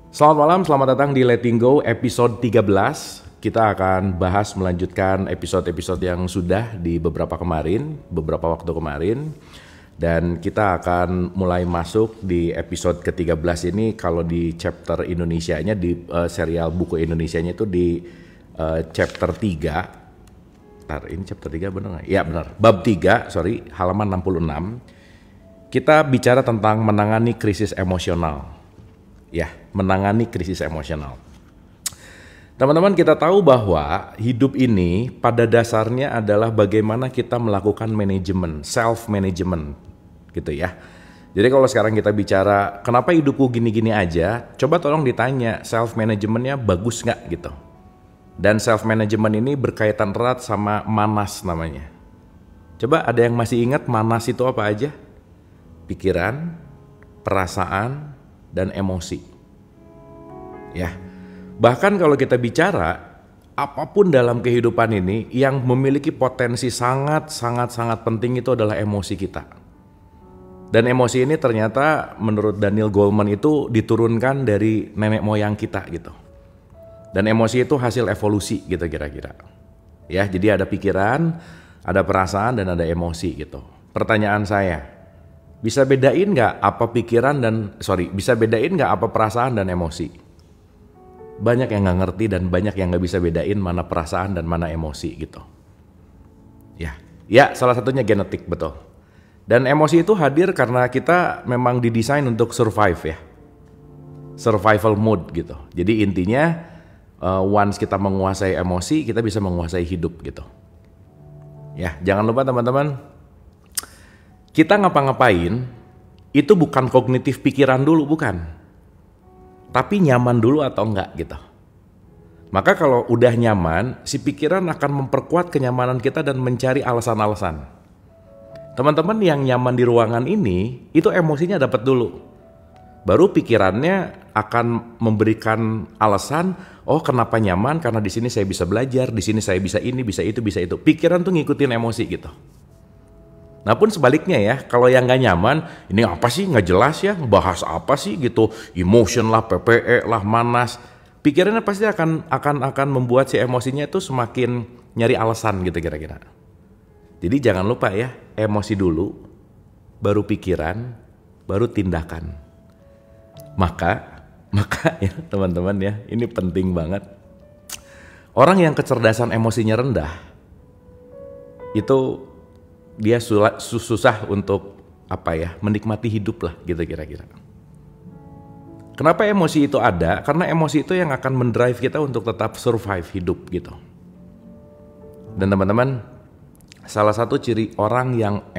Selamat malam, selamat datang di Letting Go episode 13. Kita akan bahas melanjutkan episode-episode yang sudah di beberapa waktu kemarin. Dan kita akan mulai masuk di episode ke-13 ini kalau di chapter Indonesianya, di serial buku Indonesianya itu di chapter 3. Ini chapter 3 bener gak? Ya benar, bab 3, halaman 66. Kita bicara tentang menangani krisis emosional. Ya, menangani krisis emosional. Teman-teman, kita tahu bahwa hidup ini pada dasarnya adalah bagaimana kita melakukan manajemen, self-management gitu ya. Jadi kalau sekarang kita bicara kenapa hidupku gini-gini aja, coba tolong ditanya self-managementnya bagus nggak gitu. Dan self-management ini berkaitan erat sama manas namanya. Coba ada yang masih ingat manas itu apa aja? Pikiran, perasaan, dan emosi. Ya, bahkan kalau kita bicara apapun dalam kehidupan ini yang memiliki potensi sangat penting itu adalah emosi kita. Dan emosi ini ternyata menurut Daniel Goleman itu diturunkan dari nenek moyang kita gitu. Dan emosi itu hasil evolusi gitu kira-kira. Ya, jadi ada pikiran, ada perasaan, dan ada emosi gitu. Pertanyaan saya, bisa bedain nggak apa perasaan dan emosi? Banyak yang nggak ngerti dan banyak yang nggak bisa bedain mana perasaan dan mana emosi gitu. Ya salah satunya genetik, betul. Dan emosi itu hadir karena kita memang didesain untuk survive ya, survival mode gitu. Jadi intinya once kita menguasai emosi, kita bisa menguasai hidup gitu. Ya, jangan lupa teman-teman, kita ngapa-ngapain itu bukan kognitif pikiran dulu, bukan. Tapi nyaman dulu atau enggak gitu. Maka kalau udah nyaman, si pikiran akan memperkuat kenyamanan kita dan mencari alasan-alasan. Teman-teman yang nyaman di ruangan ini, itu emosinya dapat dulu. Baru pikirannya akan memberikan alasan, oh kenapa nyaman, karena di sini saya bisa belajar, di sini saya bisa ini, bisa itu, bisa itu. Pikiran tuh ngikutin emosi gitu. Nah pun sebaliknya ya, kalau yang gak nyaman, ini apa sih, gak jelas ya, bahas apa sih gitu, emotion lah, PPE lah, manas, pikirannya pasti akan membuat si emosinya itu semakin nyari alasan gitu kira-kira. Jadi jangan lupa ya, emosi dulu, baru pikiran, baru tindakan. Maka ya teman-teman ya, ini penting banget. Orang yang kecerdasan emosinya rendah, itu dia susah untuk menikmati hidup lah gitu kira-kira. Kenapa emosi itu ada? Karena emosi itu yang akan mendrive kita untuk tetap survive hidup gitu. Dan teman-teman, salah satu ciri orang yang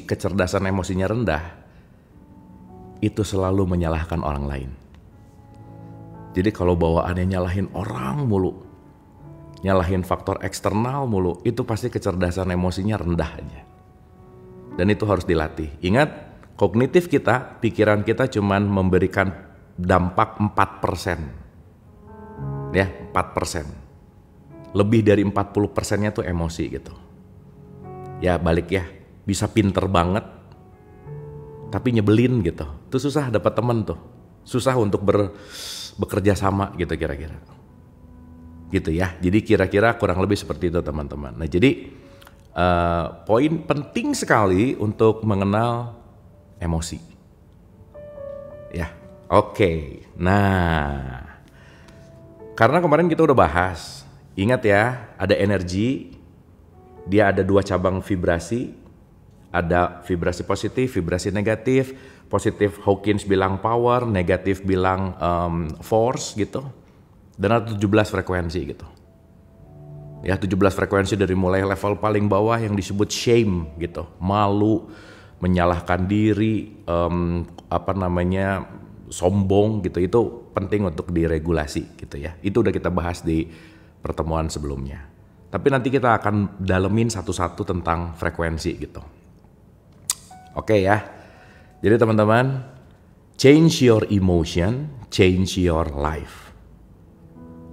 kecerdasan emosinya rendah itu selalu menyalahkan orang lain. Jadi kalau bawaannya nyalahin orang mulu, nyalahin faktor eksternal mulu, itu pasti kecerdasan emosinya rendah aja. Dan itu harus dilatih. Ingat, kognitif kita, pikiran kita cuman memberikan dampak 4%. Ya, 4%. Lebih dari 40%-nya tuh emosi gitu. Ya balik ya, bisa pinter banget, tapi nyebelin gitu. Itu susah dapat temen tuh. Susah untuk bekerja sama gitu kira-kira. Gitu ya, jadi kira-kira kurang lebih seperti itu teman-teman. Nah jadi poin penting sekali untuk mengenal emosi. Ya, oke. Nah, karena kemarin kita udah bahas, ingat ya, ada energi, dia ada 2 cabang vibrasi, ada vibrasi positif, vibrasi negatif. Positif Hawkins bilang power, negatif bilang force gitu. Dan ada 17 frekuensi gitu. Ya 17 frekuensi dari mulai level paling bawah yang disebut shame gitu, malu, menyalahkan diri, sombong gitu. Itu penting untuk diregulasi gitu ya. Itu udah kita bahas di pertemuan sebelumnya. Tapi nanti kita akan dalemin satu-satu tentang frekuensi gitu. Oke ya. Jadi teman-teman, change your emotion, change your life.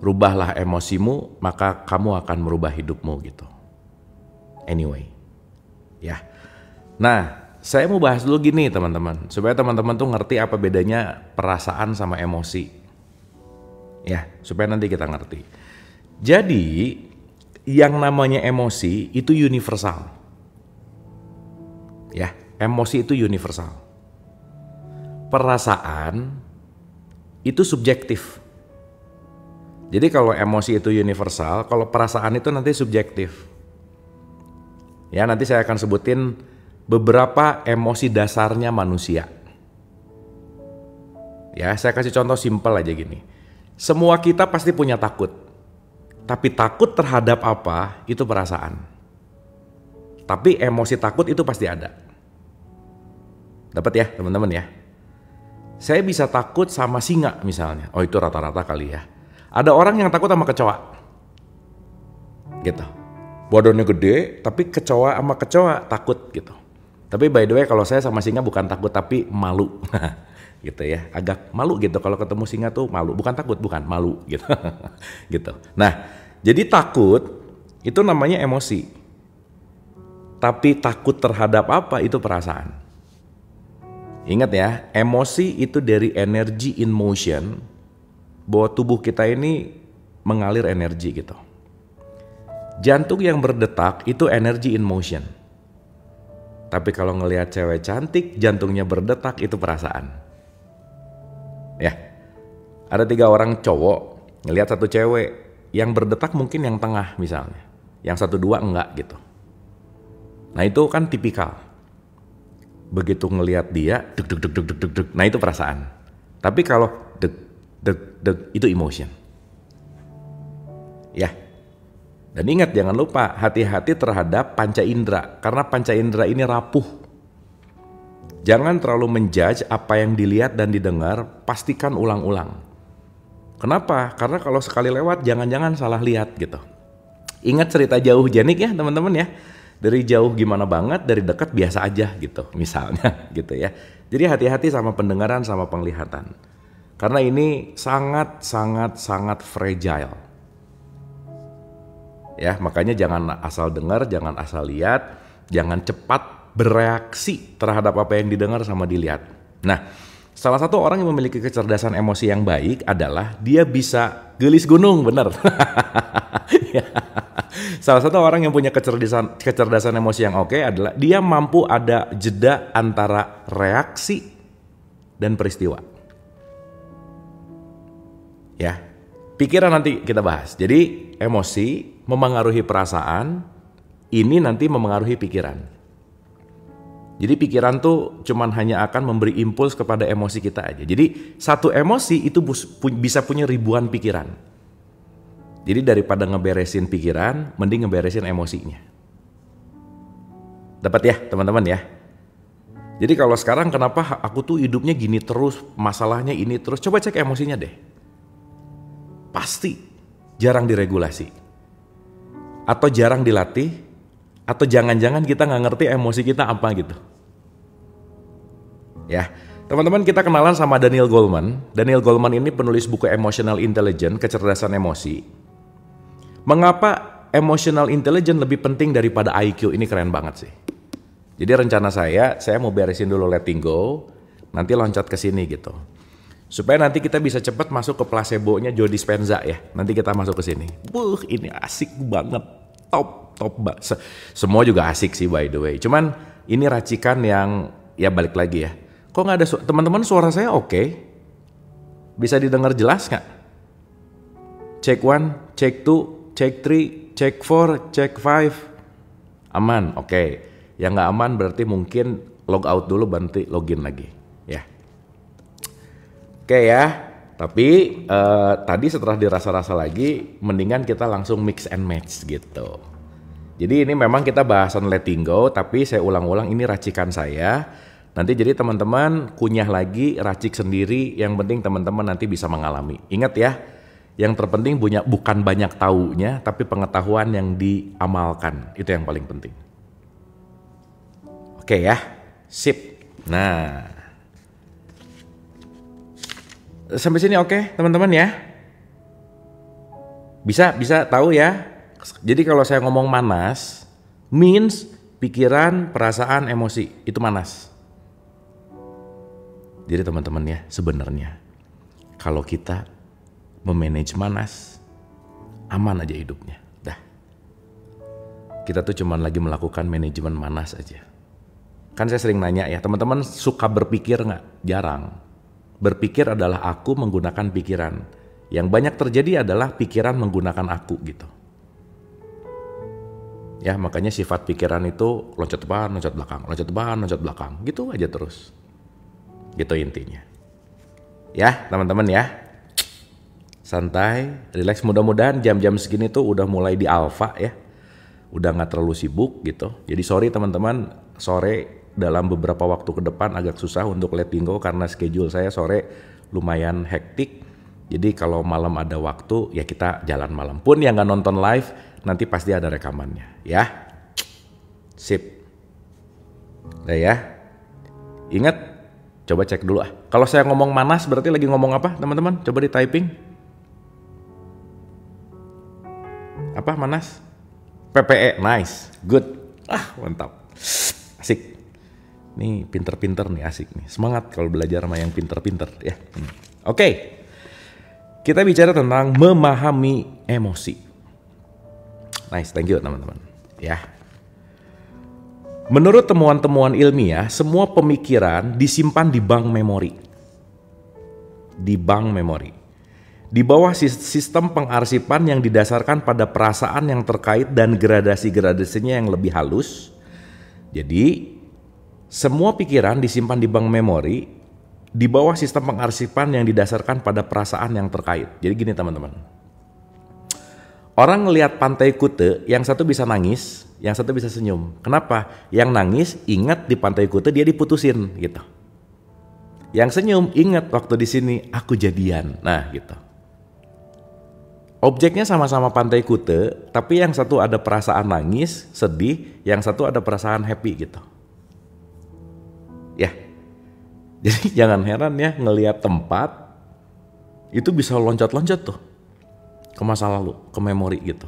Rubahlah emosimu, maka kamu akan merubah hidupmu gitu. Anyway, ya. Nah, saya mau bahas dulu gini teman-teman, supaya teman-teman tuh ngerti apa bedanya perasaan sama emosi. Ya, supaya nanti kita ngerti. Jadi, yang namanya emosi itu universal. Ya, emosi itu universal. Perasaan itu subjektif. Jadi kalau emosi itu universal, kalau perasaan itu nanti subjektif. Ya, nanti saya akan sebutin beberapa emosi dasarnya manusia. Ya, saya kasih contoh simpel aja gini. Semua kita pasti punya takut. Tapi takut terhadap apa, itu perasaan. Tapi emosi takut itu pasti ada. Dapat ya, teman-teman ya? Saya bisa takut sama singa misalnya. Oh, itu rata-rata kali ya. Ada orang yang takut sama kecoa. Gitu. Badannya gede, tapi kecoa sama kecoa takut gitu. Tapi by the way kalau saya sama singa bukan takut tapi malu. Gitu ya. Agak malu gitu kalau ketemu singa tuh malu. Bukan takut, bukan malu gitu. Gitu. Nah, jadi takut itu namanya emosi. Tapi takut terhadap apa itu perasaan. Ingat ya, emosi itu dari energy in motion, bahwa tubuh kita ini mengalir energi gitu. Jantung yang berdetak itu energy in motion. Tapi kalau ngelihat cewek cantik, jantungnya berdetak itu perasaan. Ya, ada 3 orang cowok ngelihat satu cewek, yang berdetak mungkin yang tengah misalnya, yang 1, 2 enggak gitu. Nah itu kan tipikal. Begitu ngelihat dia, deg deg deg deg deg deg, nah itu perasaan. Tapi kalau deg deg itu emotion. Ya. Dan ingat jangan lupa hati-hati terhadap panca indera karena panca indera ini rapuh. Jangan terlalu menjudge apa yang dilihat dan didengar, pastikan ulang-ulang. Kenapa? Karena kalau sekali lewat jangan-jangan salah lihat gitu. Ingat cerita jauh Janik ya teman-teman ya. Dari jauh gimana banget, dari dekat biasa aja gitu misalnya gitu ya. Jadi hati-hati sama pendengaran sama penglihatan. Karena ini sangat fragile. Ya, makanya jangan asal dengar, jangan asal lihat, jangan cepat bereaksi terhadap apa yang didengar sama dilihat. Nah, salah satu orang yang memiliki kecerdasan emosi yang baik adalah dia bisa gelis gunung, bener. Salah satu orang yang punya kecerdasan emosi yang oke adalah dia mampu ada jeda antara reaksi dan peristiwa. Ya, pikiran nanti kita bahas. Jadi emosi memengaruhi perasaan, ini nanti memengaruhi pikiran. Jadi pikiran tuh cuman hanya akan memberi impuls kepada emosi kita aja. Jadi satu emosi itu bisa punya ribuan pikiran. Jadi daripada ngeberesin pikiran, mending ngeberesin emosinya. Dapat ya teman-teman ya? Jadi kalau sekarang kenapa aku tuh hidupnya gini terus, masalahnya ini terus, coba cek emosinya deh. Pasti jarang diregulasi. Atau jarang dilatih, atau jangan-jangan kita nggak ngerti emosi kita apa gitu. Ya, teman-teman kita kenalan sama Daniel Goleman. Daniel Goleman ini penulis buku Emotional Intelligence, kecerdasan emosi. Mengapa emotional intelligence lebih penting daripada IQ? Ini keren banget sih. Jadi rencana saya mau beresin dulu letting go, nanti loncat ke sini gitu. Supaya nanti kita bisa cepat masuk ke placebo-nya Joe Dispenza ya. Nanti kita masuk ke sini. Ini asik banget. Top banget. Semua juga asik sih by the way. Cuman ini racikan yang ya balik lagi ya. Kok nggak ada teman-teman suara saya oke? Bisa didengar jelas nggak? Check 1, check 2, check 3, check 4, check 5. Aman, oke. Yang nggak aman berarti mungkin log out dulu berarti login lagi. Ya. Oke ya. Tapi tadi setelah dirasa-rasa lagi, mendingan kita langsung mix and match gitu. Jadi ini memang kita bahasan letting go, tapi saya ulang-ulang ini racikan saya. Nanti jadi teman-teman kunyah lagi, racik sendiri, yang penting teman-teman nanti bisa mengalami. Ingat ya, yang terpenting bukan banyak taunya, tapi pengetahuan yang diamalkan, itu yang paling penting. Oke ya, sip. Nah, sampai sini oke teman-teman ya? Bisa tahu ya? Jadi kalau saya ngomong manas, means pikiran, perasaan, emosi, itu manas. Jadi teman-teman ya, sebenarnya kalau kita memanage manas, aman aja hidupnya. Dah. Kita tuh cuman lagi melakukan manajemen manas aja. Kan saya sering nanya ya, teman-teman suka berpikir nggak? Jarang. Berpikir adalah aku menggunakan pikiran. Yang banyak terjadi adalah pikiran menggunakan aku gitu. Ya makanya sifat pikiran itu loncat depan, loncat belakang, loncat depan, loncat belakang. Gitu aja terus. Gitu intinya. Ya teman-teman ya. Santai, relax, mudah-mudahan jam-jam segini tuh udah mulai di alfa ya. Udah gak terlalu sibuk gitu. Jadi sorry teman-teman, sore dalam beberapa waktu ke depan agak susah untuk letting go karena schedule saya sore lumayan hektik. Jadi kalau malam ada waktu ya kita jalan malam. Pun yang gak nonton live nanti pasti ada rekamannya ya. Sip. Udah ya. Ingat, coba cek dulu ah. Kalau saya ngomong manas berarti lagi ngomong apa teman-teman? Coba di typing. Apa manas? PPE, nice, good. Ah mantap. Asik. Nih pinter-pinter nih, asik nih. Semangat kalau belajar sama yang pinter-pinter ya. Oke. Kita bicara tentang memahami emosi. Nice, thank you teman-teman. Ya. Menurut temuan-temuan ilmiah, semua pemikiran disimpan di bank memori. Di bank memori. Di bawah sistem pengarsipan yang didasarkan pada perasaan yang terkait dan gradasi-gradasinya yang lebih halus. Jadi, semua pikiran disimpan di bank memori di bawah sistem pengarsipan yang didasarkan pada perasaan yang terkait. Jadi gini teman-teman. Orang ngelihat Pantai Kute, yang satu bisa nangis, yang satu bisa senyum. Kenapa? Yang nangis ingat di Pantai Kute dia diputusin gitu. Yang senyum ingat waktu di sini aku jadian. Nah gitu. Objeknya sama-sama Pantai Kute, tapi yang satu ada perasaan nangis, sedih, yang satu ada perasaan happy gitu. Ya. Jadi jangan heran ya ngelihat tempat itu bisa loncat-loncat tuh. Ke masa lalu, ke memori gitu.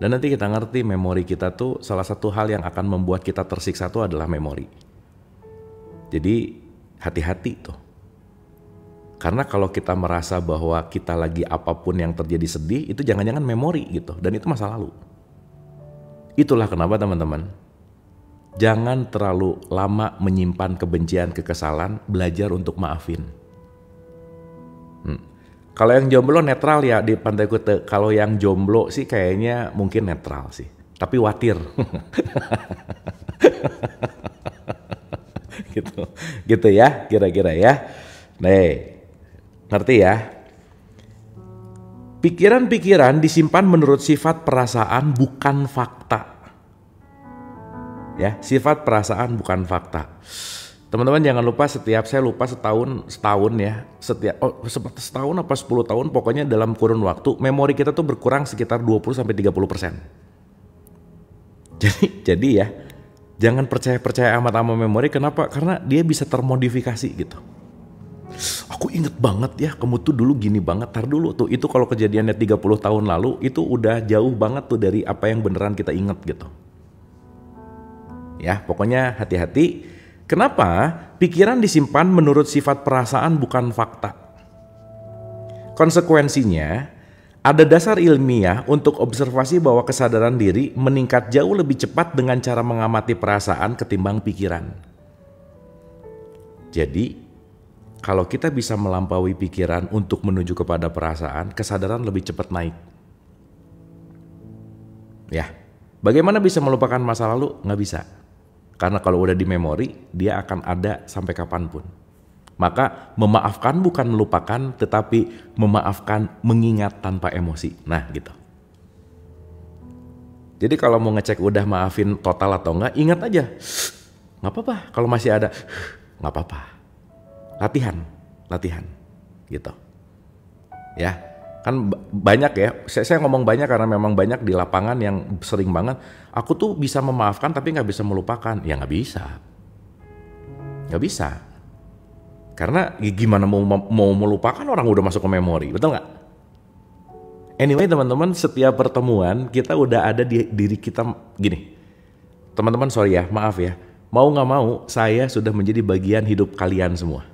Dan nanti kita ngerti memori kita tuh salah satu hal yang akan membuat kita tersiksa tuh adalah memori. Jadi hati-hati tuh. Karena kalau kita merasa bahwa kita lagi apapun yang terjadi sedih, itu jangan-jangan memori gitu. Dan itu masa lalu. Itulah kenapa teman-teman, jangan terlalu lama menyimpan kebencian, kekesalan, belajar untuk maafin. Kalau yang jomblo netral ya di Pantai Kute. Kalau yang jomblo sih kayaknya mungkin netral sih. Tapi watir. gitu ya kira-kira ya. Nih, ngerti ya? Pikiran-pikiran disimpan menurut sifat perasaan bukan fakta. Ya, sifat perasaan bukan fakta. Teman-teman jangan lupa saya lupa setahun ya, setahun apa 10 tahun pokoknya dalam kurun waktu memori kita tuh berkurang sekitar 20-30%. Jadi ya jangan percaya amat sama memori. Kenapa? Karena dia bisa termodifikasi gitu. Aku inget banget ya kamu tuh dulu gini banget, tar dulu tuh itu kalau kejadiannya 30 tahun lalu itu udah jauh banget tuh dari apa yang beneran kita inget gitu. Ya pokoknya hati-hati. Kenapa? Pikiran disimpan menurut sifat perasaan bukan fakta. Konsekuensinya, ada dasar ilmiah untuk observasi bahwa kesadaran diri meningkat jauh lebih cepat dengan cara mengamati perasaan ketimbang pikiran. Jadi, kalau kita bisa melampaui pikiran untuk menuju kepada perasaan, kesadaran lebih cepat naik. Ya, bagaimana bisa melupakan masa lalu? Nggak bisa. Karena kalau udah di memori, dia akan ada sampai kapanpun. Maka memaafkan bukan melupakan, tetapi memaafkan mengingat tanpa emosi. Nah gitu. Jadi kalau mau ngecek udah maafin total atau enggak, ingat aja. Nggak apa-apa, kalau masih ada, nggak apa-apa. Latihan. Gitu. Ya, kan banyak ya, saya ngomong banyak karena memang banyak di lapangan yang sering banget, aku tuh bisa memaafkan tapi nggak bisa melupakan. Ya nggak bisa. Karena gimana mau melupakan orang udah masuk ke memori, betul nggak? Anyway teman-teman, setiap pertemuan kita udah ada di diri kita gini. Teman-teman sorry ya, maaf ya, mau nggak mau saya sudah menjadi bagian hidup kalian semua.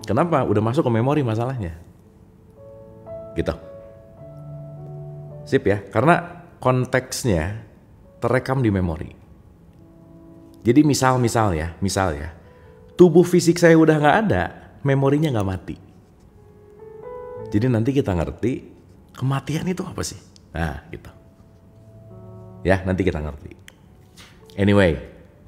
Kenapa? Udah masuk ke memori masalahnya. gitu. Sip ya, karena konteksnya terekam di memori. Jadi misal ya, tubuh fisik saya udah nggak ada, memorinya nggak mati. Jadi nanti kita ngerti kematian itu apa sih? Nah gitu. Ya nanti kita ngerti. Anyway,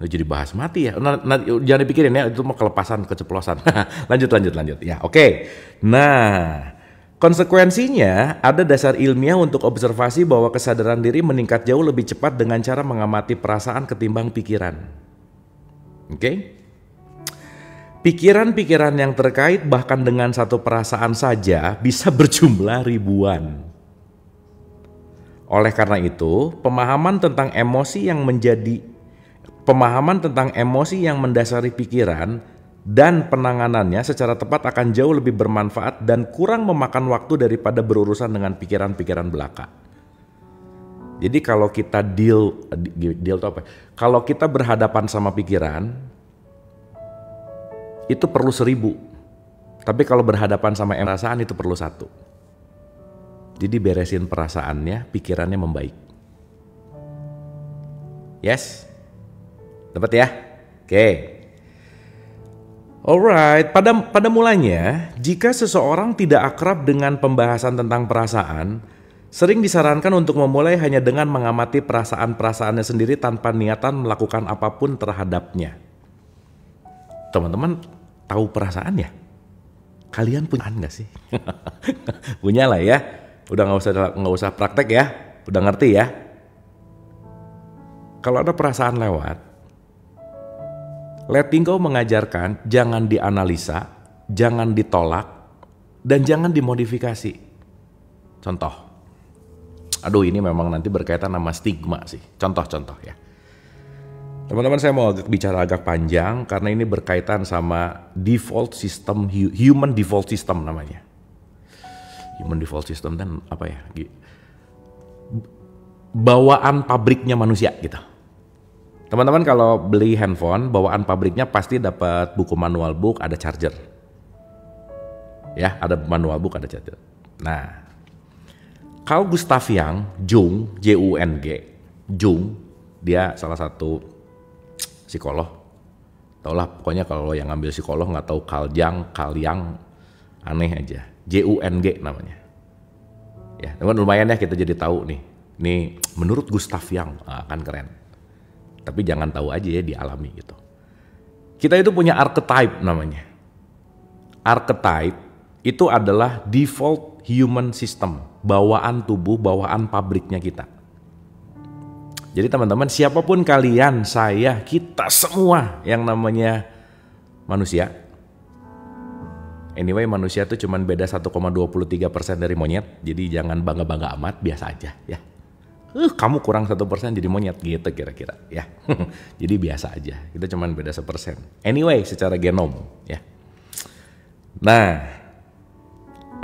jadi bahas mati ya. Jangan dipikirin ya, itu mau kelepasan, keceplosan. lanjut. Ya oke. Nah, konsekuensinya ada dasar ilmiah untuk observasi bahwa kesadaran diri meningkat jauh lebih cepat dengan cara mengamati perasaan ketimbang pikiran. Oke? Pikiran-pikiran yang terkait bahkan dengan satu perasaan saja bisa berjumlah ribuan. Oleh karena itu, pemahaman tentang emosi yang mendasari pikiran dan penanganannya secara tepat akan jauh lebih bermanfaat dan kurang memakan waktu daripada berurusan dengan pikiran-pikiran belaka. Jadi kalau kita deal itu apa? Kalau kita berhadapan sama pikiran, itu perlu 1000. Tapi kalau berhadapan sama perasaan itu perlu 1. Jadi beresin perasaannya, pikirannya membaik. Yes? Dapat ya? Oke. Alright, pada mulanya, jika seseorang tidak akrab dengan pembahasan tentang perasaan, sering disarankan untuk memulai hanya dengan mengamati perasaan-perasaannya sendiri tanpa niatan melakukan apapun terhadapnya. Teman-teman tahu perasaan ya? Kalian punya nggak sih? Punya lah ya. Udah nggak usah praktek ya. Udah ngerti ya. Kalau ada perasaan lewat, letting go mengajarkan jangan dianalisa, jangan ditolak, dan jangan dimodifikasi. Contoh. Aduh ini memang nanti berkaitan sama stigma sih. Contoh-contoh ya. Teman-teman saya mau bicara agak panjang karena ini berkaitan sama default system, human default system namanya. Human default system kan apa ya? Bawaan pabriknya manusia gitu. Teman-teman kalau beli handphone, bawaan pabriknya pasti dapat buku manual book, ada charger. Ya, ada manual book, ada charger. Nah, Carl Gustav Jung, J-U-N-G, Jung, dia salah satu psikolog. Taulah pokoknya kalau yang ngambil psikolog nggak tahu Carl Jung, aneh aja. J-U-N-G namanya. Ya, teman lumayan ya kita jadi tahu nih. Nih menurut Gustav Jung, kan keren. Tapi jangan tahu aja ya dialami gitu. Kita itu punya archetype namanya. Archetype itu adalah default human system, bawaan tubuh, bawaan pabriknya kita. Jadi teman-teman, siapapun kalian, saya, kita semua yang namanya manusia. Anyway, manusia itu cuma beda 1,23% dari monyet. Jadi jangan bangga-bangga amat, biasa aja ya. Kamu kurang 1% jadi monyet gitu kira-kira ya. Jadi biasa aja, kita cuma beda 1%. Anyway, secara genom ya. Nah,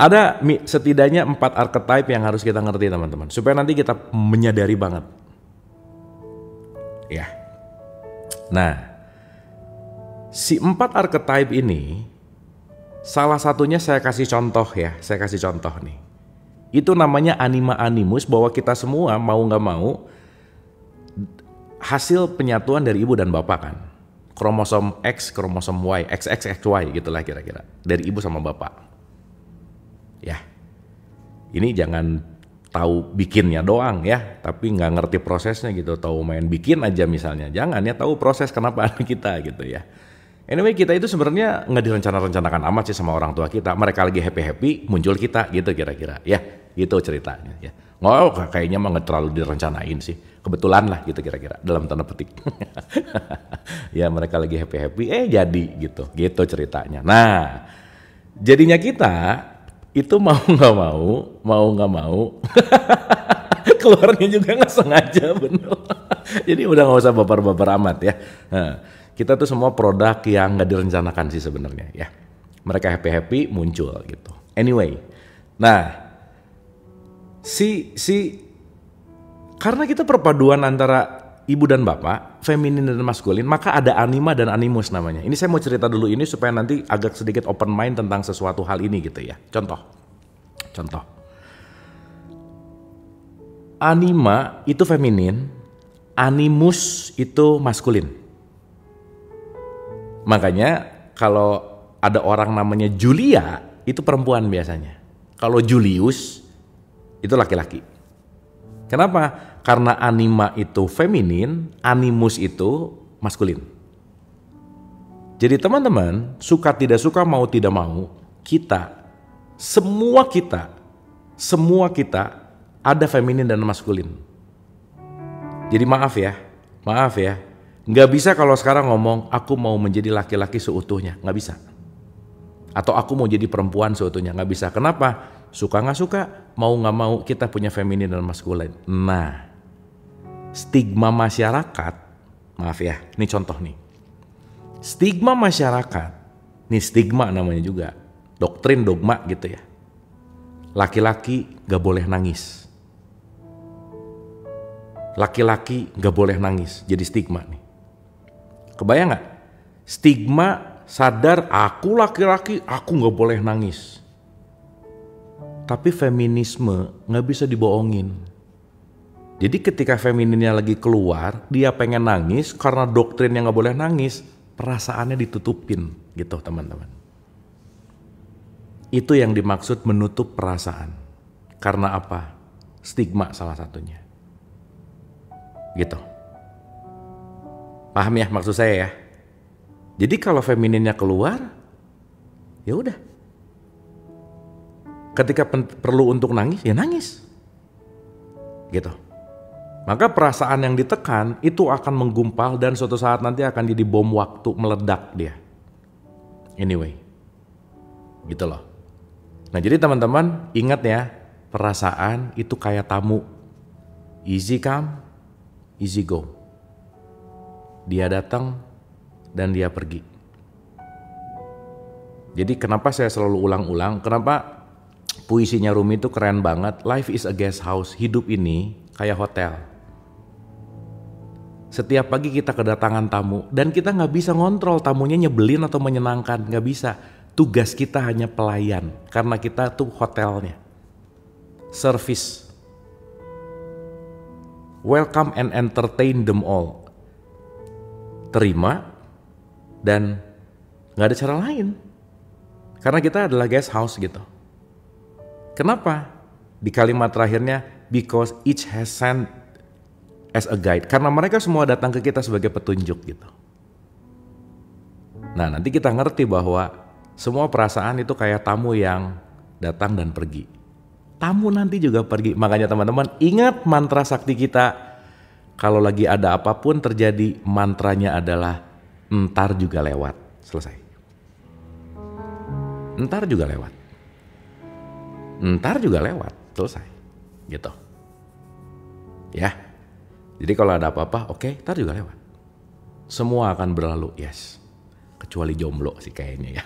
ada setidaknya 4 archetype yang harus kita ngerti teman-teman. Supaya nanti kita menyadari banget. Ya. Nah, si 4 archetype ini salah satunya saya kasih contoh ya, nih. Itu namanya anima animus, bahwa kita semua mau nggak mau hasil penyatuan dari ibu dan bapak kan. Kromosom X, kromosom Y, XXXY gitulah kira-kira. Dari ibu sama bapak. Ya, ini jangan tahu bikinnya doang ya, tapi nggak ngerti prosesnya gitu, tahu main bikin aja misalnya. Jangan ya, tahu proses kenapa ada kita gitu ya. Anyway, kita itu sebenarnya nggak direncanakan amat sih sama orang tua kita. Mereka lagi happy-happy, muncul kita gitu kira-kira ya, gitu ceritanya ya. Nggak, kayaknya mah nggak terlalu direncanain sih. Kebetulan lah gitu kira-kira, dalam tanda petik. Ya mereka lagi happy-happy, jadi gitu ceritanya. Nah, jadinya kita itu mau nggak mau keluarnya juga nggak sengaja bener. Jadi udah nggak usah baper-baper amat ya. Nah, kita tuh semua produk yang nggak direncanakan sih sebenarnya ya. Mereka happy muncul gitu. Anyway, nah karena kita perpaduan antara ibu dan bapak, feminin dan maskulin, maka ada anima dan animus namanya. Ini saya mau cerita dulu ini supaya nanti agak sedikit open mind tentang sesuatu hal ini gitu ya. Contoh. Anima itu feminin, animus itu maskulin. Makanya kalau ada orang namanya Julia, itu perempuan biasanya. Kalau Julius, itu laki-laki. Kenapa? Karena anima itu feminin, animus itu maskulin. Jadi teman-teman, suka tidak suka, mau tidak mau, semua kita ada feminin dan maskulin. Jadi maaf ya, nggak bisa kalau sekarang ngomong aku mau menjadi laki-laki seutuhnya, nggak bisa. Atau aku mau jadi perempuan seutuhnya, nggak bisa. Kenapa? Suka nggak suka, mau nggak mau kita punya feminin dan maskulin. Nah, stigma masyarakat, maaf ya, ini contoh nih. Stigma masyarakat, nih stigma namanya juga, doktrin dogma gitu ya. Laki-laki gak boleh nangis. Laki-laki gak boleh nangis, jadi stigma nih. Kebayang gak? Stigma sadar aku laki-laki, aku gak boleh nangis. Tapi feminisme gak bisa dibohongin. Jadi ketika femininnya lagi keluar, dia pengen nangis karena doktrinnya gak boleh nangis, perasaannya ditutupin gitu teman-teman. Itu yang dimaksud menutup perasaan. Karena apa? Stigma salah satunya. Gitu. Paham ya maksud saya ya? Jadi kalau femininnya keluar, ya udah. Ketika perlu untuk nangis, ya nangis. Gitu. Maka perasaan yang ditekan itu akan menggumpal dan suatu saat nanti akan jadi bom waktu, meledak dia. Anyway, gitu loh. Nah jadi teman-teman ingat ya, perasaan itu kayak tamu. Easy come, easy go. Dia datang dan dia pergi. Jadi kenapa saya selalu ulang-ulang, kenapa puisinya Rumi itu keren banget. Life is a guest house, hidup ini kayak hotel. Setiap pagi kita kedatangan tamu dan kita nggak bisa ngontrol tamunya nyebelin atau menyenangkan, nggak bisa. Tugas kita hanya pelayan karena kita tuh hotelnya. Service. Welcome and entertain them all. Terima dan nggak ada cara lain. Karena kita adalah guest house gitu. Kenapa? Di kalimat terakhirnya, because each has sent as a guide. Karena mereka semua datang ke kita sebagai petunjuk gitu. Nah nanti kita ngerti bahwa semua perasaan itu kayak tamu yang datang dan pergi. Tamu nanti juga pergi. Makanya teman-teman ingat mantra sakti kita. Kalau lagi ada apapun terjadi, mantranya adalah entar juga lewat. Selesai. Entar juga lewat. Entar juga lewat. Selesai. Gitu. Ya. Jadi kalau ada apa-apa, oke, entar juga lewat. Semua akan berlalu, yes. Kecuali jomblo sih kayaknya ya.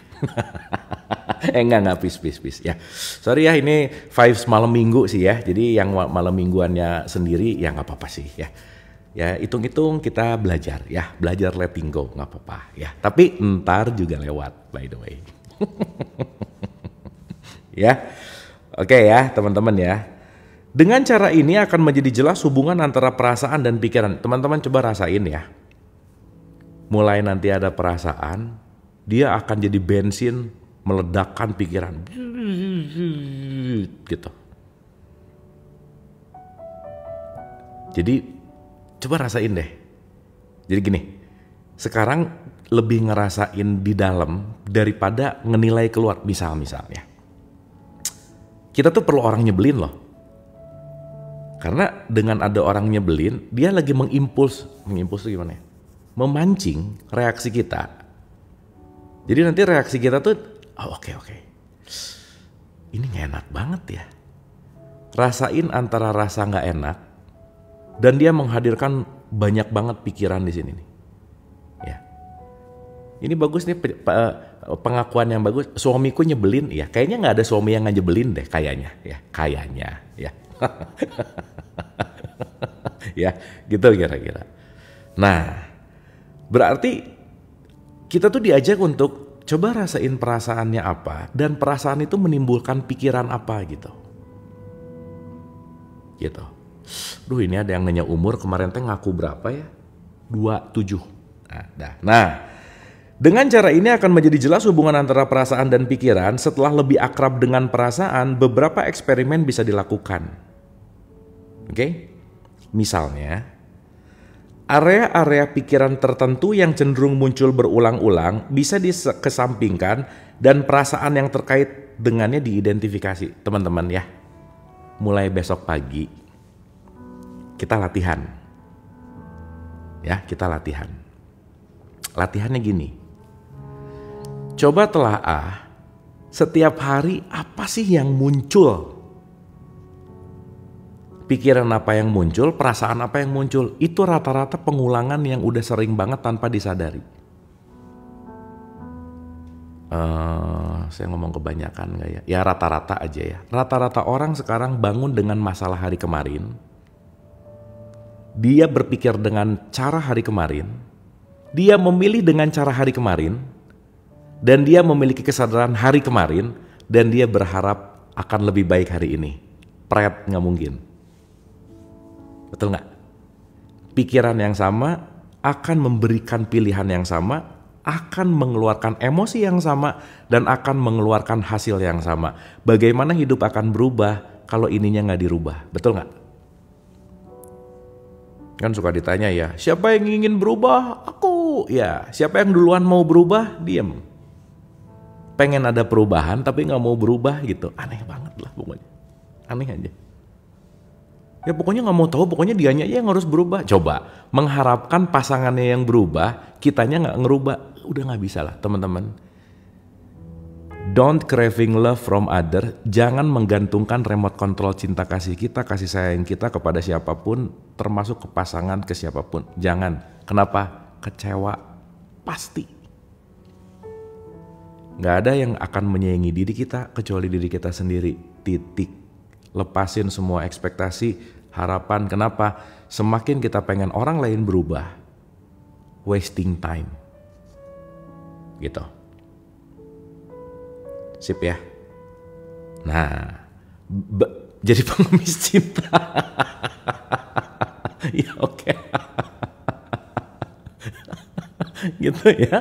Enggak, peace ya. Sorry ya, ini vibes malam minggu sih ya. Jadi yang malam mingguannya sendiri ya nggak apa-apa sih ya. Ya hitung-hitung kita belajar ya. Belajar letting go, nggak apa-apa ya. Tapi ntar juga lewat by the way. Ya, oke ya teman-teman ya. Dengan cara ini akan menjadi jelas hubungan antara perasaan dan pikiran. Teman-teman coba rasain ya. Mulai nanti ada perasaan, dia akan jadi bensin meledakkan pikiran. Gitu. Jadi coba rasain deh. Jadi gini, sekarang lebih ngerasain di dalam daripada ngenilai keluar. Misalnya. Kita tuh perlu orang nyebelin loh. Karena dengan ada orang nyebelin, dia lagi mengimpuls tuh gimana ya? Memancing reaksi kita. Jadi nanti reaksi kita tuh, oh oke. Ini gak enak banget ya. Rasain antara rasa gak enak dan dia menghadirkan banyak banget pikiran di sini nih. Ya. Ini bagus nih pengakuan yang bagus. Suamiku nyebelin, ya kayaknya nggak ada suami yang nyebelin deh kayaknya, ya. Ya, gitu kira-kira. Nah, berarti kita tuh diajak untuk coba rasain perasaannya apa dan perasaan itu menimbulkan pikiran apa gitu. Duh, ini ada yang nanya umur, kemarin teh ngaku berapa ya? 27. Nah, dengan cara ini akan menjadi jelas hubungan antara perasaan dan pikiran. Setelah lebih akrab dengan perasaan, beberapa eksperimen bisa dilakukan. Oke? Misalnya, area-area pikiran tertentu yang cenderung muncul berulang-ulang bisa dikesampingkan dan perasaan yang terkait dengannya diidentifikasi. Teman-teman ya, mulai besok pagi kita latihan. Ya, kita latihan. Latihannya gini. Coba telaah setiap hari apa sih yang muncul? Pikiran apa yang muncul, perasaan apa yang muncul. Itu rata-rata pengulangan yang udah sering banget tanpa disadari. Saya ngomong kebanyakan gak ya? Ya rata-rata aja ya. Rata-rata orang sekarang bangun dengan masalah hari kemarin. Dia berpikir dengan cara hari kemarin. Dia memilih dengan cara hari kemarin. Dan dia memiliki kesadaran hari kemarin. Dan dia berharap akan lebih baik hari ini. Pret, gak mungkin. Betul gak? Pikiran yang sama akan memberikan pilihan yang sama, akan mengeluarkan emosi yang sama, dan akan mengeluarkan hasil yang sama. Bagaimana hidup akan berubah kalau ininya gak dirubah? Betul gak? Kan suka ditanya ya, siapa yang ingin berubah? Aku. Ya, siapa yang duluan mau berubah? Diem. Pengen ada perubahan tapi gak mau berubah gitu. Aneh banget lah pokoknya. Aneh aja. Ya pokoknya gak mau tahu, pokoknya dianya aja yang harus berubah. Coba, mengharapkan pasangannya yang berubah, kitanya gak ngerubah. Udah gak bisa lah teman-teman. Don't craving love from other. Jangan menggantungkan remote control cinta kasih kita, kasih sayang kita kepada siapapun, termasuk ke pasangan, ke siapapun. Jangan. Kenapa? Kecewa. Pasti. Gak ada yang akan menyayangi diri kita kecuali diri kita sendiri. Titik. Lepasin semua ekspektasi, harapan. Kenapa? Semakin kita pengen orang lain berubah, wasting time. Gitu. Sip ya. Nah, jadi pengemis cinta. Ya oke. Gitu ya.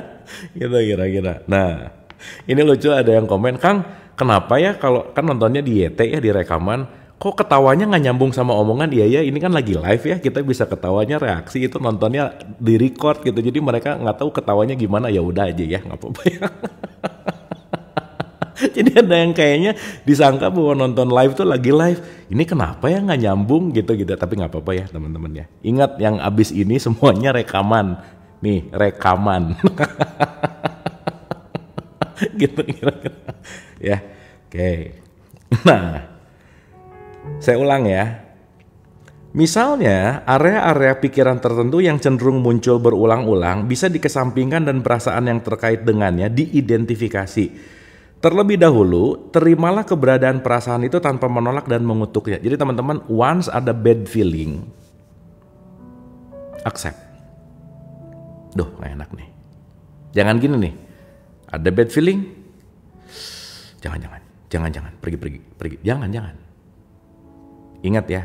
Gitu kira-kira. Nah, ini lucu, ada yang komen, Kang, kenapa ya kalau kan nontonnya di YT ya, di rekaman, kok ketawanya nggak nyambung sama omongan? Iya ya, ini kan lagi live ya, kita bisa ketawanya reaksi, itu nontonnya di record gitu, jadi mereka nggak tahu ketawanya gimana. Ya udah aja ya, nggak apa-apa ya. Jadi ada yang kayaknya disangka bahwa nonton live tuh lagi live. Ini kenapa ya nggak nyambung gitu-gitu. Tapi nggak apa-apa ya teman-teman ya. Ingat yang abis ini semuanya rekaman. Nih rekaman. Gitu kira-kira. Ya, oke. Nah, saya ulang ya. Misalnya, area-area pikiran tertentu yang cenderung muncul berulang-ulang bisa dikesampingkan dan perasaan yang terkait dengannya diidentifikasi. Terlebih dahulu, terimalah keberadaan perasaan itu tanpa menolak dan mengutuknya. Jadi teman-teman, once ada bad feeling, accept. Duh, gak enak nih. Jangan gini nih, ada bad feeling, jangan, pergi. Jangan. Ingat ya,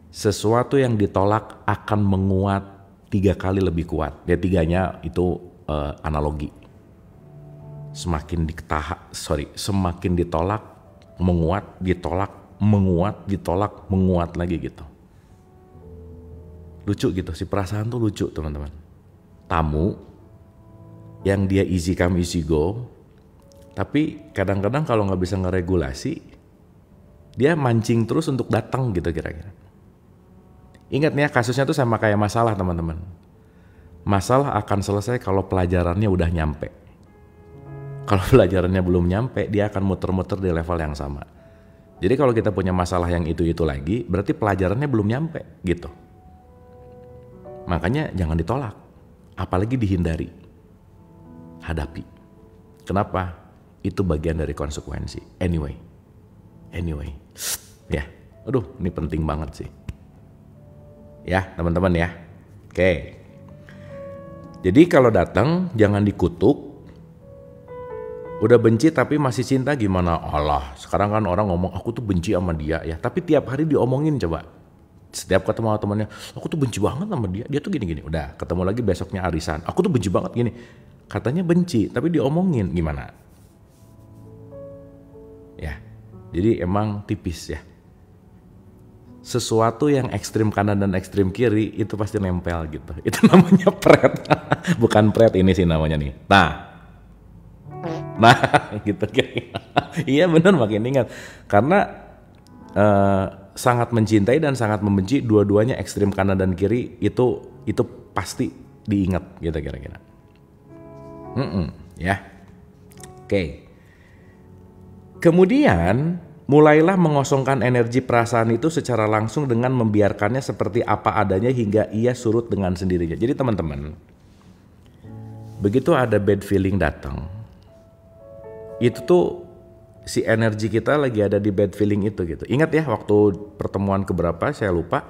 sesuatu yang ditolak akan menguat 3 kali lebih kuat. Ya 3-nya itu analogi. Semakin ditolak, menguat, ditolak, menguat lagi gitu. Lucu gitu, si perasaan tuh lucu teman-teman. Tamu yang dia easy come easy go, tapi kadang-kadang kalau nggak bisa ngeregulasi, dia mancing terus untuk datang gitu kira-kira. Ingat nih ya, kasusnya tuh sama kayak masalah teman-teman. Masalah akan selesai kalau pelajarannya udah nyampe. Kalau pelajarannya belum nyampe, dia akan muter-muter di level yang sama. Jadi kalau kita punya masalah yang itu lagi, berarti pelajarannya belum nyampe gitu. Makanya jangan ditolak, apalagi dihindari. Hadapi. Kenapa? Itu bagian dari konsekuensi. Anyway. Ya, aduh ini penting banget sih. Ya teman-teman ya. Oke. Jadi kalau datang jangan dikutuk. Udah benci tapi masih cinta gimana? Allah, sekarang kan orang ngomong aku tuh benci sama dia ya. Tapi tiap hari diomongin coba. Setiap ketemu sama temannya, aku tuh benci banget sama dia. Dia tuh gini-gini. Udah, ketemu lagi besoknya arisan. Aku tuh benci banget gini. Katanya benci, tapi diomongin gimana? Ya, jadi emang tipis ya. Sesuatu yang ekstrim kanan dan ekstrim kiri itu pasti nempel gitu. Itu namanya pret. Bukan pret ini sih namanya nih. Nah gitu kira. Iya benar makin ingat. Karena sangat mencintai dan sangat membenci, dua-duanya ekstrim kanan dan kiri itu pasti diingat gitu kira-kira. Ya. Oke. Kemudian mulailah mengosongkan energi perasaan itu secara langsung dengan membiarkannya seperti apa adanya hingga ia surut dengan sendirinya. Jadi teman-teman, begitu ada bad feeling datang, itu tuh si energi kita lagi ada di bad feeling itu gitu. Ingat ya waktu pertemuan keberapa saya lupa.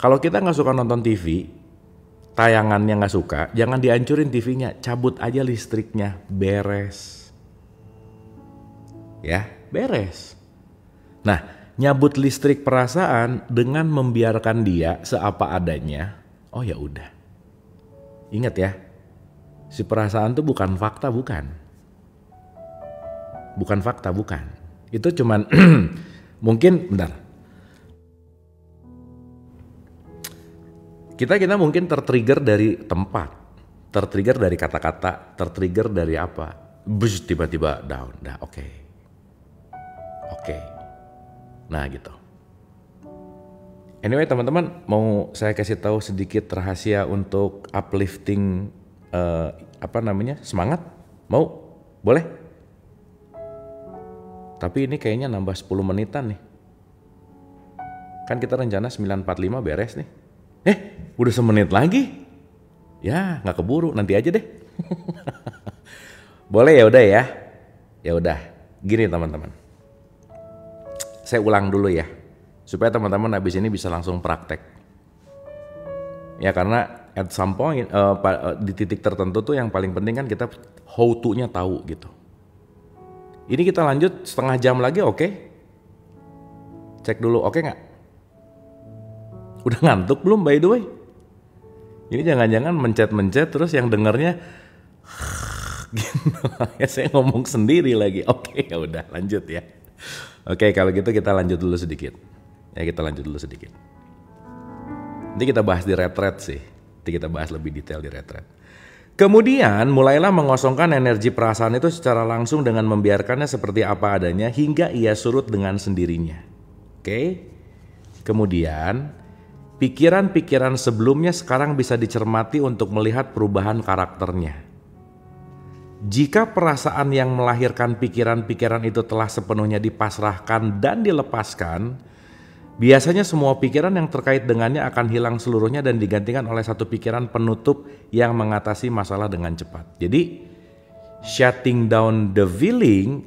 Kalau kita nggak suka nonton TV, tayangannya nggak suka, jangan dihancurin TV-nya, cabut aja listriknya, beres. Ya, beres. Nah, nyabut listrik perasaan dengan membiarkan dia seapa adanya. Oh ya udah. Ingat ya, si perasaan tuh bukan fakta, bukan. Bukan fakta, bukan. Itu cuman mungkin bentar. Kita mungkin tertrigger dari tempat, tertrigger dari kata-kata, tertrigger dari apa. Bus tiba-tiba down. Dah oke. Nah gitu. Anyway teman-teman, mau saya kasih tahu sedikit rahasia untuk uplifting semangat? Mau? Boleh? Tapi ini kayaknya nambah 10 menitan nih. Kan kita rencana 9.45 beres nih. Udah semenit lagi? Ya nggak keburu, nanti aja deh. Boleh ya udah ya? Ya udah, gini teman-teman. Saya ulang dulu ya, supaya teman-teman habis ini bisa langsung praktek. Ya karena at some point, di titik tertentu tuh yang paling penting kan kita how to-nya tahu gitu. Ini kita lanjut setengah jam lagi, oke? Cek dulu, oke nggak? Udah ngantuk belum by the way? Ini jangan-jangan mencet terus yang dengernya gitu. Ya saya ngomong sendiri lagi. Oke, ya udah lanjut ya. Oke, kalau gitu kita lanjut dulu sedikit. Nanti kita bahas di retret sih. Nanti kita bahas lebih detail di retret. Kemudian mulailah mengosongkan energi perasaan itu secara langsung dengan membiarkannya seperti apa adanya hingga ia surut dengan sendirinya. Oke? Kemudian pikiran-pikiran sebelumnya sekarang bisa dicermati untuk melihat perubahan karakternya. Jika perasaan yang melahirkan pikiran-pikiran itu telah sepenuhnya dipasrahkan dan dilepaskan, biasanya semua pikiran yang terkait dengannya akan hilang seluruhnya dan digantikan oleh satu pikiran penutup yang mengatasi masalah dengan cepat. Jadi, shutting down the feeling,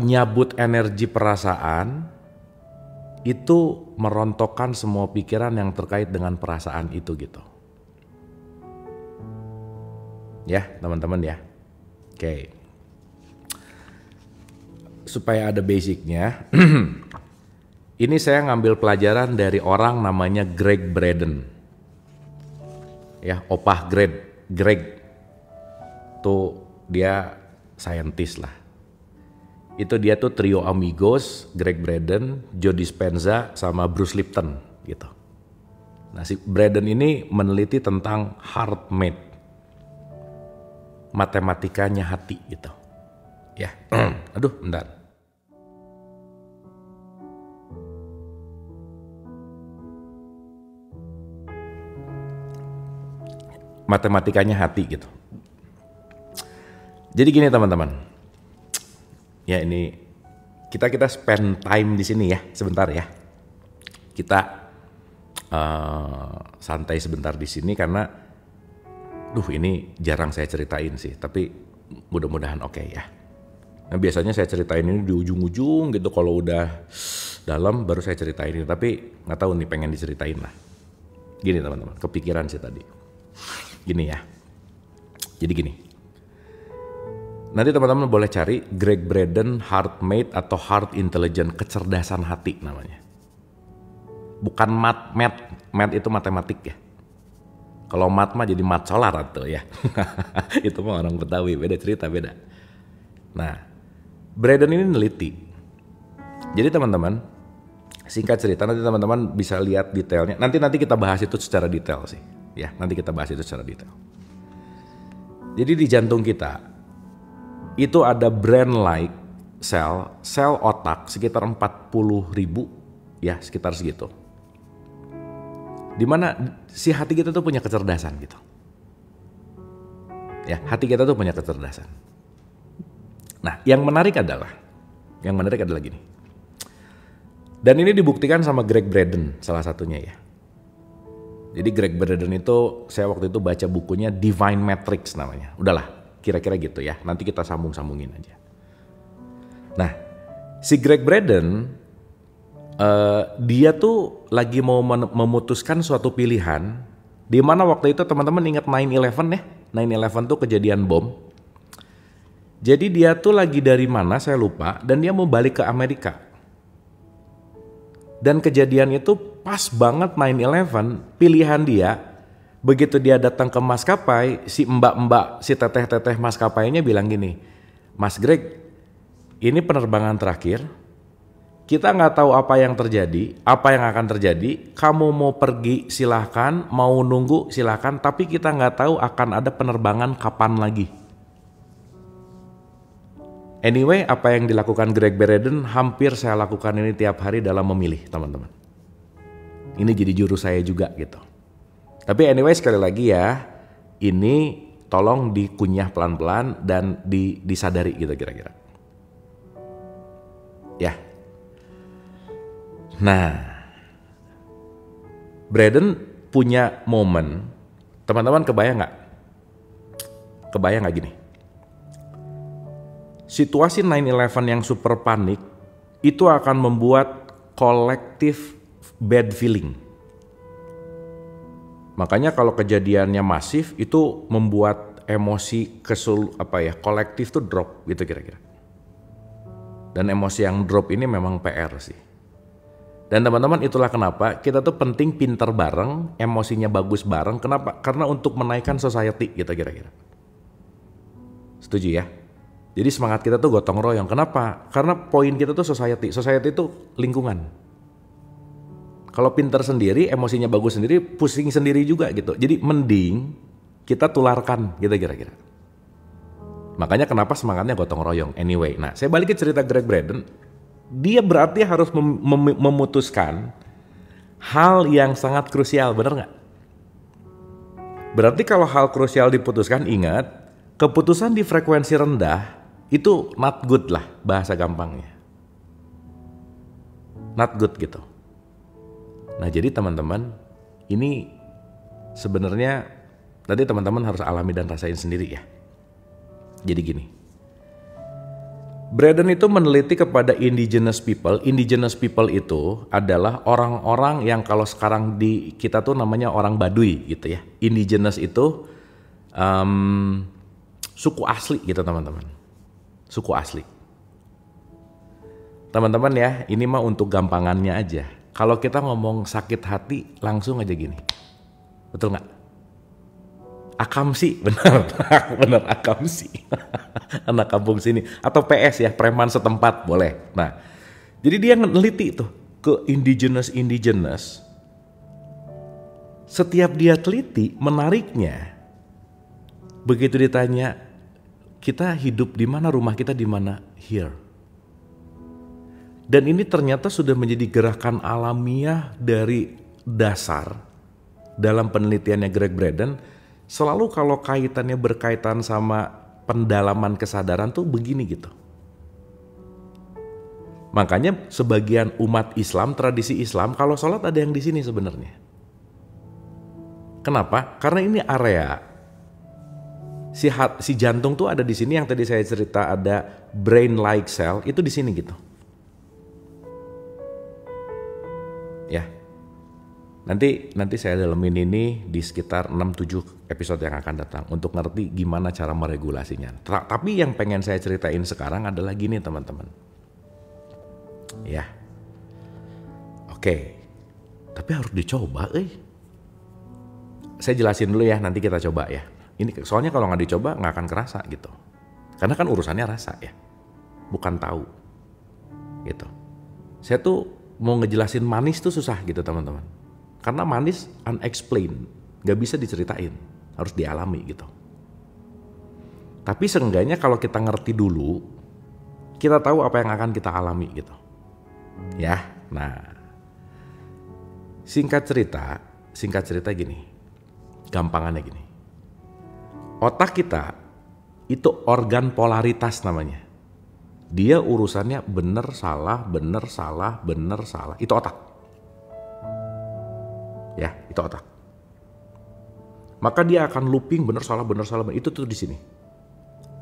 nyabut energi perasaan, itu merontokkan semua pikiran yang terkait dengan perasaan itu gitu. Ya teman-teman ya. Oke. Supaya ada basicnya. Ini saya ngambil pelajaran dari orang namanya Gregg Braden. Ya, opah Greg. Tuh dia saintis lah. Itu dia tuh trio amigos, Gregg Braden, Joe Dispenza, sama Bruce Lipton gitu. Nah si Braden ini meneliti tentang heart math. Matematikanya hati gitu. Ya, aduh bentar. Matematikanya hati gitu. Jadi gini teman-teman. Ya ini kita spend time di sini ya sebentar ya. Kita santai sebentar di sini karena ini jarang saya ceritain sih, tapi mudah-mudahan oke ya. Nah biasanya saya ceritain ini di ujung-ujung gitu, kalau udah dalam baru saya ceritain ini, tapi nggak tahu nih pengen diceritain lah. Gini teman-teman, kepikiran sih tadi. Gini ya, jadi gini. Nanti teman-teman boleh cari Gregg Braden Heart Math atau Heart Intelligence, kecerdasan hati namanya. Bukan math itu matematik ya. Kalau math mah jadi mat solar atau ya. Itu mah orang Betawi, beda cerita, beda. Nah, Braden ini neliti. Jadi teman-teman, singkat cerita nanti teman-teman bisa lihat detailnya. Nanti kita bahas itu secara detail sih. Ya, nanti kita bahas itu secara detail. Jadi di jantung kita itu ada brain-like sel otak sekitar 40.000 ya, sekitar segitu. Dimana si hati kita tuh punya kecerdasan gitu. Ya, hati kita tuh punya kecerdasan. Nah, yang menarik adalah gini. Dan ini dibuktikan sama Greg Braden salah satunya ya. Jadi Greg Braden itu saya waktu itu baca bukunya Divine Matrix namanya. Udahlah, kira-kira gitu ya. Nanti kita sambungin aja. Nah, si Greg Braden dia tuh lagi mau memutuskan suatu pilihan di mana waktu itu teman-teman ingat 9/11 ya. 9/11 tuh kejadian bom. Jadi dia tuh lagi dari mana saya lupa dan dia mau balik ke Amerika. Dan kejadian itu pas banget 9/11, pilihan dia, begitu dia datang ke maskapai, si mbak-mbak, si teteh-teteh maskapainya bilang gini, Mas Greg, ini penerbangan terakhir, kita nggak tahu apa yang akan terjadi, kamu mau pergi silahkan, mau nunggu silahkan, tapi kita nggak tahu akan ada penerbangan kapan lagi. Anyway, apa yang dilakukan Greg Braden hampir saya lakukan ini tiap hari dalam memilih, teman-teman. Ini jadi juru saya juga gitu. Tapi anyway, sekali lagi ya, ini tolong dikunyah pelan-pelan dan disadari gitu kira-kira. Ya. Nah, Braden punya momen, teman-teman kebayang nggak gini? Situasi 9/11 yang super panik itu akan membuat kolektif bad feeling. Makanya kalau kejadiannya masif itu membuat emosi kolektif tuh drop gitu kira-kira. Dan emosi yang drop ini memang PR sih. Dan teman-teman itulah kenapa kita tuh penting pinter bareng, emosinya bagus bareng. Kenapa? Karena untuk menaikkan society gitu kira-kira. Setuju ya? Jadi semangat kita tuh gotong royong. Kenapa? Karena poin kita tuh society. Society itu lingkungan. Kalau pinter sendiri, emosinya bagus sendiri, pusing sendiri juga gitu. Jadi mending kita tularkan gitu kira-kira. Makanya kenapa semangatnya gotong royong. Anyway, nah saya balik ke cerita Greg Braden. Dia berarti harus memutuskan hal yang sangat krusial, bener nggak? Berarti kalau hal krusial diputuskan, ingat, keputusan di frekuensi rendah itu not good lah bahasa gampangnya. Not good gitu. Nah jadi teman-teman, ini sebenarnya tadi teman-teman harus alami dan rasain sendiri ya. Jadi gini, Braden itu meneliti kepada indigenous people. Indigenous people itu adalah orang-orang yang kalau sekarang di kita tuh namanya orang Baduy gitu ya. Indigenous itu suku asli gitu teman-teman. Suku asli. Teman-teman ya, ini mah untuk gampangannya aja. Kalau kita ngomong sakit hati langsung aja gini. Betul nggak? Akamsi, benar, benar akamsi. Anak kampung sini atau PS ya, preman setempat boleh. Nah, jadi dia neliti tuh ke indigenous. Setiap dia teliti, menariknya begitu ditanya, kita hidup di mana, rumah kita di mana? Here. Dan ini ternyata sudah menjadi gerakan alamiah dari dasar dalam penelitiannya Greg Braden. Selalu kalau kaitannya berkaitan sama pendalaman kesadaran tuh begini gitu. Makanya sebagian umat Islam, tradisi Islam, kalau sholat ada yang di sini sebenarnya. Kenapa? Karena ini area si jantung tuh ada di sini, yang tadi saya cerita ada brain-like cell itu di sini gitu. Ya. Nanti saya dalemin ini di sekitar 6-7 episode yang akan datang untuk ngerti gimana cara meregulasinya. Tapi yang pengen saya ceritain sekarang adalah gini teman-teman. Ya. Oke. Tapi harus dicoba, Saya jelasin dulu ya, nanti kita coba ya. Ini soalnya kalau nggak dicoba nggak akan kerasa gitu. Karena kan urusannya rasa ya, bukan tahu. Gitu. Saya tuh mau ngejelasin manis tuh susah gitu teman-teman. Karena manis unexplained, nggak bisa diceritain, harus dialami gitu. Tapi seenggaknya kalau kita ngerti dulu, kita tahu apa yang akan kita alami gitu. Ya, nah. Singkat cerita gini, gampangannya gini. Otak kita itu organ polaritas namanya. Dia urusannya bener salah, itu otak. Ya, itu otak. Maka dia akan looping bener salah, itu tuh di sini.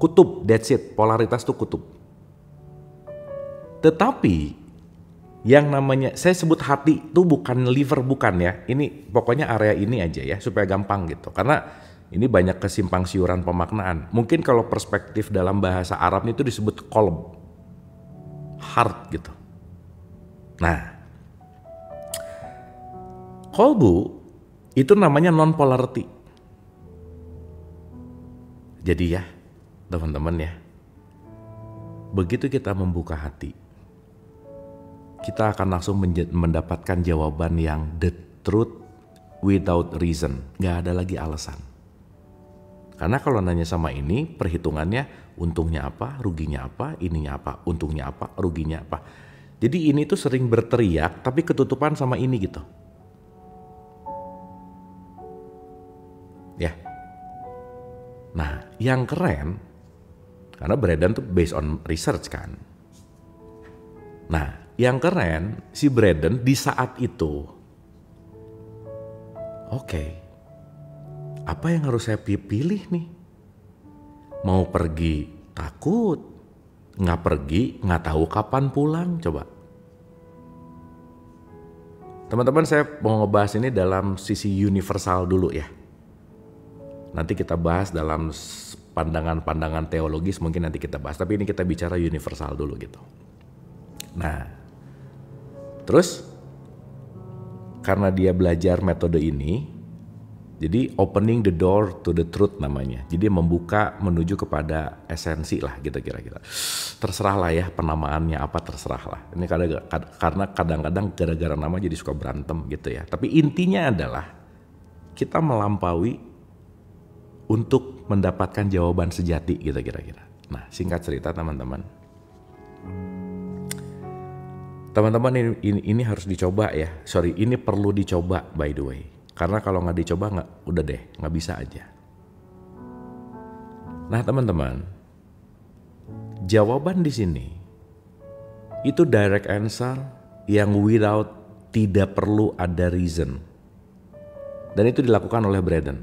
Kutub, that's it, polaritas tuh kutub. Tetapi yang namanya, saya sebut hati itu bukan liver, bukan ya. Ini pokoknya area ini aja ya, supaya gampang gitu. Karena ini banyak kesimpang siuran pemaknaan. Mungkin kalau perspektif dalam bahasa Arab itu disebut qalb, heart gitu. Nah, qalbu itu namanya non-polarity. Jadi ya, teman-teman ya, begitu kita membuka hati, kita akan langsung mendapatkan jawaban yang the truth without reason. Gak ada lagi alasan. Karena kalau nanya sama ini, perhitungannya untungnya apa, ruginya apa, ininya apa, untungnya apa, ruginya apa. Jadi ini tuh sering berteriak tapi ketutupan sama ini gitu. Ya. Nah, yang keren, karena Braden tuh based on research kan. Nah, yang keren, si Braden di saat itu, oke, apa yang harus saya pilih nih? Mau pergi takut, nggak pergi nggak tahu kapan pulang, coba. Teman-teman, saya mau ngebahas ini dalam sisi universal dulu ya. Nanti kita bahas dalam pandangan-pandangan teologis, mungkin nanti kita bahas. Tapi ini kita bicara universal dulu gitu. Nah, terus karena dia belajar metode ini, jadi opening the door to the truth namanya. Jadi membuka menuju kepada esensi lah gitu kira-kira. Terserah lah ya penamaannya apa, terserah lah. Ini karena kadang-kadang gara-gara nama jadi suka berantem gitu ya. Tapi intinya adalah kita melampaui untuk mendapatkan jawaban sejati gitu kira-kira. Nah, singkat cerita teman-teman. Teman-teman ini harus dicoba ya. Sorry, ini perlu dicoba by the way. Karena kalau nggak dicoba udah deh, nggak bisa aja. Nah teman-teman, jawaban di sini itu direct answer yang without, tidak perlu ada reason. Dan itu dilakukan oleh Braden.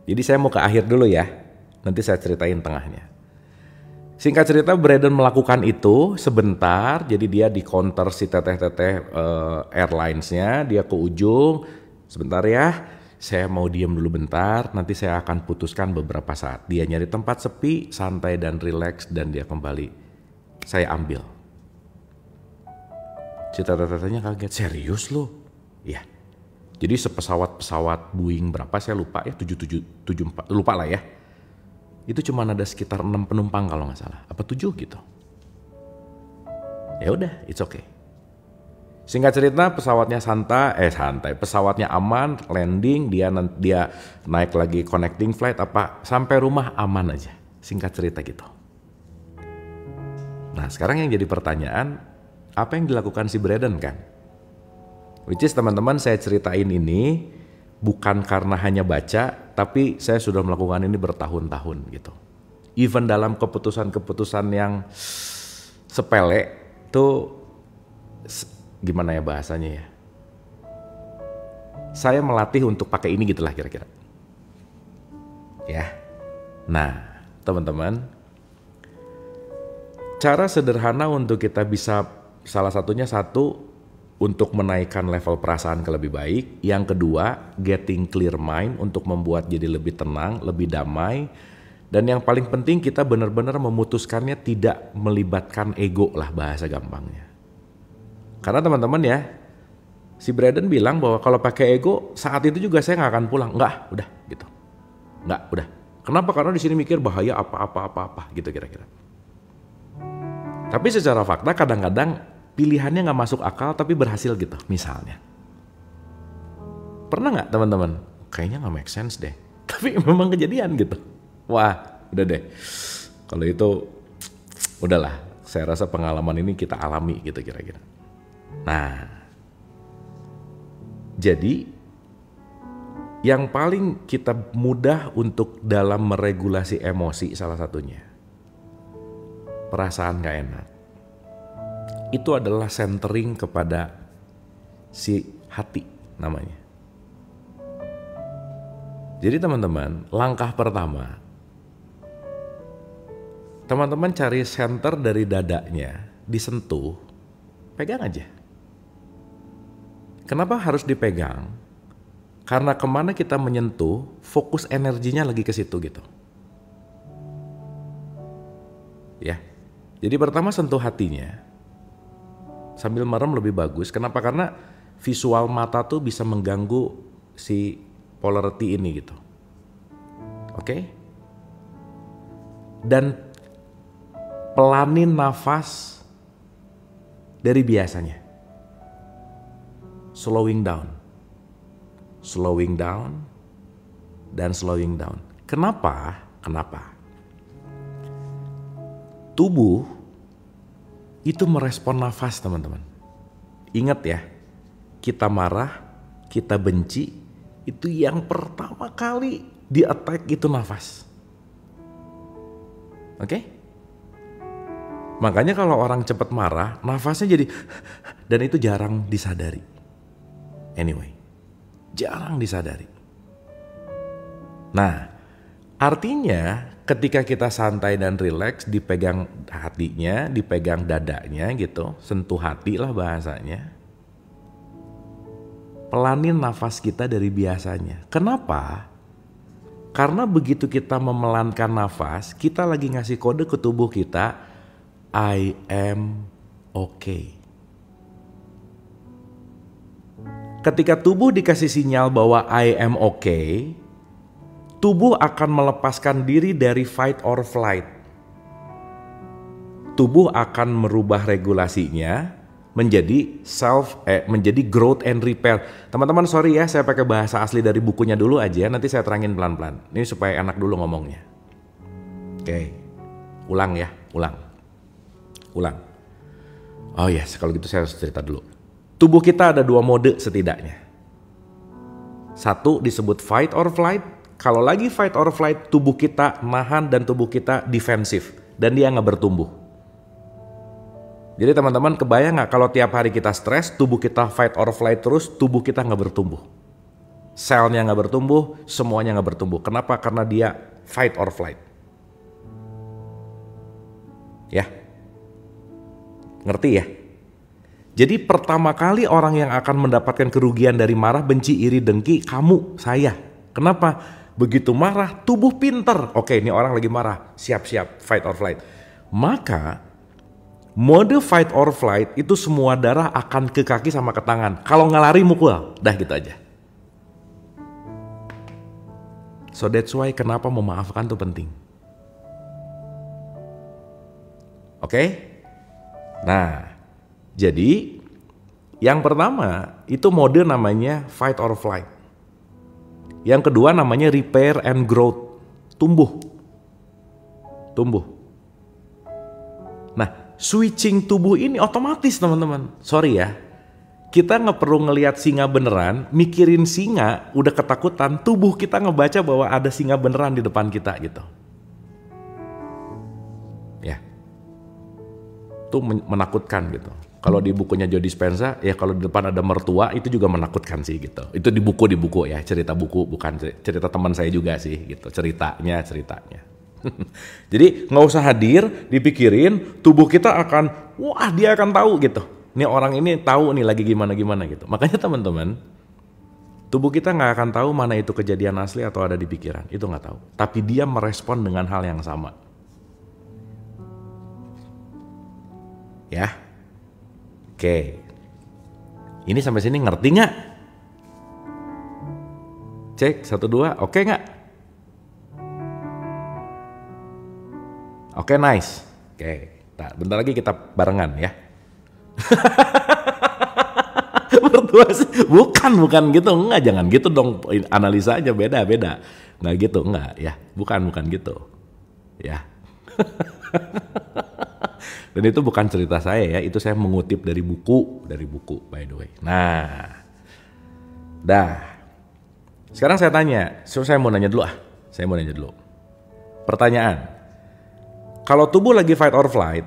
Jadi saya mau ke akhir dulu ya, nanti saya ceritain tengahnya. Singkat cerita, Braden melakukan itu sebentar, jadi dia di counter si teteh-teteh airlines-nya, dia ke ujung, sebentar ya, saya mau diem dulu bentar, nanti saya akan putuskan beberapa saat. Dia nyari tempat sepi, santai dan relax, dan dia kembali. Saya ambil. Si teteh-tetehnya kaget, serius lo? Iya. Jadi sepesawat-pesawat Boeing berapa saya lupa ya, 774, lupa lah ya. Itu cuma ada sekitar 6 penumpang kalau nggak salah, apa 7 gitu. Ya udah, it's okay. Singkat cerita, pesawatnya santai, pesawatnya aman, landing, dia naik lagi connecting flight sampai rumah aman aja. Singkat cerita gitu. Nah, sekarang yang jadi pertanyaan, apa yang dilakukan si Braden kan? Which is teman-teman, saya ceritain ini bukan karena hanya baca, tapi saya sudah melakukan ini bertahun-tahun gitu. Even dalam keputusan-keputusan yang sepele tuh, gimana ya bahasanya ya, saya melatih untuk pakai ini gitulah kira-kira. Ya, nah teman-teman, cara sederhana untuk kita bisa, salah satunya untuk menaikkan level perasaan ke lebih baik. Yang kedua, getting clear mind untuk membuat jadi lebih tenang, lebih damai. Dan yang paling penting kita benar-benar memutuskannya tidak melibatkan ego lah bahasa gampangnya. Karena teman-teman ya, Si Braden bilang bahwa kalau pakai ego saat itu juga saya nggak akan pulang. Nggak, udah gitu. Nggak, udah. Kenapa? Karena di sini mikir bahaya apa gitu kira-kira. Tapi secara fakta kadang-kadang pilihannya nggak masuk akal tapi berhasil gitu misalnya. Pernah nggak teman-teman? Kayaknya nggak make sense deh. Tapi memang kejadian gitu. Wah, udah deh. Kalau itu udahlah. Saya rasa pengalaman ini kita alami gitu kira-kira. Nah, jadi yang paling kita mudah untuk dalam meregulasi emosi salah satunya, perasaan gak enak, itu adalah centering kepada si hati namanya. Jadi teman-teman, langkah pertama, teman-teman cari center dari dadanya, disentuh, pegang aja. Kenapa harus dipegang? Karena kemana kita menyentuh, fokus energinya lagi ke situ gitu. Ya, jadi pertama sentuh hatinya. Sambil merem lebih bagus. Kenapa? Karena visual mata tuh bisa mengganggu si polarity ini gitu. Oke? Dan pelanin nafas dari biasanya. Slowing down, dan slowing down. Kenapa? Tubuh itu merespon nafas teman-teman. Ingat ya, kita marah, kita benci, itu yang pertama kali di attack itu nafas. Oke? Makanya kalau orang cepat marah, nafasnya jadi, dan itu jarang disadari. Anyway, jarang disadari. Nah, artinya ketika kita santai dan rileks, dipegang hatinya, dipegang dadanya gitu, sentuh hati lah bahasanya. Pelanin nafas kita dari biasanya. Kenapa? Karena begitu kita memelankan nafas, kita lagi ngasih kode ke tubuh kita, I am okay. Ketika tubuh dikasih sinyal bahwa I am okay, tubuh akan melepaskan diri dari fight or flight. Tubuh akan merubah regulasinya menjadi menjadi growth and repair. Teman-teman sorry ya, saya pakai bahasa asli dari bukunya dulu aja, nanti saya terangin pelan-pelan. Ini supaya enak dulu ngomongnya. Oke, ulang ya, ulang. Oh yes, kalau gitu saya harus cerita dulu. Tubuh kita ada 2 mode setidaknya. Satu disebut fight or flight. Kalau lagi fight or flight, tubuh kita nahan dan tubuh kita defensif. Dan dia nggak bertumbuh. Jadi teman-teman kebayang nggak kalau tiap hari kita stres, tubuh kita fight or flight terus, tubuh kita nggak bertumbuh. Selnya nggak bertumbuh, semuanya nggak bertumbuh. Kenapa? Karena dia fight or flight. Ya, ngerti ya? Jadi pertama kali orang yang akan mendapatkan kerugian dari marah, benci, iri, dengki, kamu, saya. Kenapa? Begitu marah, tubuh pinter. Oke, ini orang lagi marah, siap-siap, fight or flight. Maka, mode fight or flight itu semua darah akan ke kaki sama ke tangan. Kalau nggak lari, mukul. Dah gitu aja. So that's why kenapa memaafkan itu penting. Oke? Nah, jadi yang pertama itu mode namanya fight or flight. Yang kedua namanya repair and growth, tumbuh. Nah, switching tubuh ini otomatis teman-teman. Sorry ya, kita nggak perlu ngelihat singa beneran, mikirin singa udah ketakutan, tubuh kita ngebaca bahwa ada singa beneran di depan kita gitu. Ya, itu menakutkan gitu. Kalau di bukunya Joe Dispenza, ya kalau di depan ada mertua itu juga menakutkan sih gitu. Itu di buku ya, cerita buku, bukan cerita teman saya juga sih gitu, ceritanya. Jadi nggak usah hadir, dipikirin, tubuh kita akan, wah dia akan tahu gitu. Nih orang ini tahu nih lagi gimana gitu. Makanya teman-teman, tubuh kita nggak akan tahu mana itu kejadian asli atau ada di pikiran, itu nggak tahu. Tapi dia merespon dengan hal yang sama. Ya. Oke. Ini sampai sini ngerti nggak? Cek 1 2, oke nggak? Oke, nice. Oke, nah, bentar lagi kita barengan ya. Berdua sih, bukan gitu, enggak, jangan gitu dong, analisa aja beda, nggak gitu, enggak ya, bukan gitu, ya. Dan itu bukan cerita saya ya, itu saya mengutip dari buku by the way. Nah, sekarang saya tanya, saya mau nanya dulu, pertanyaan, kalau tubuh lagi fight or flight,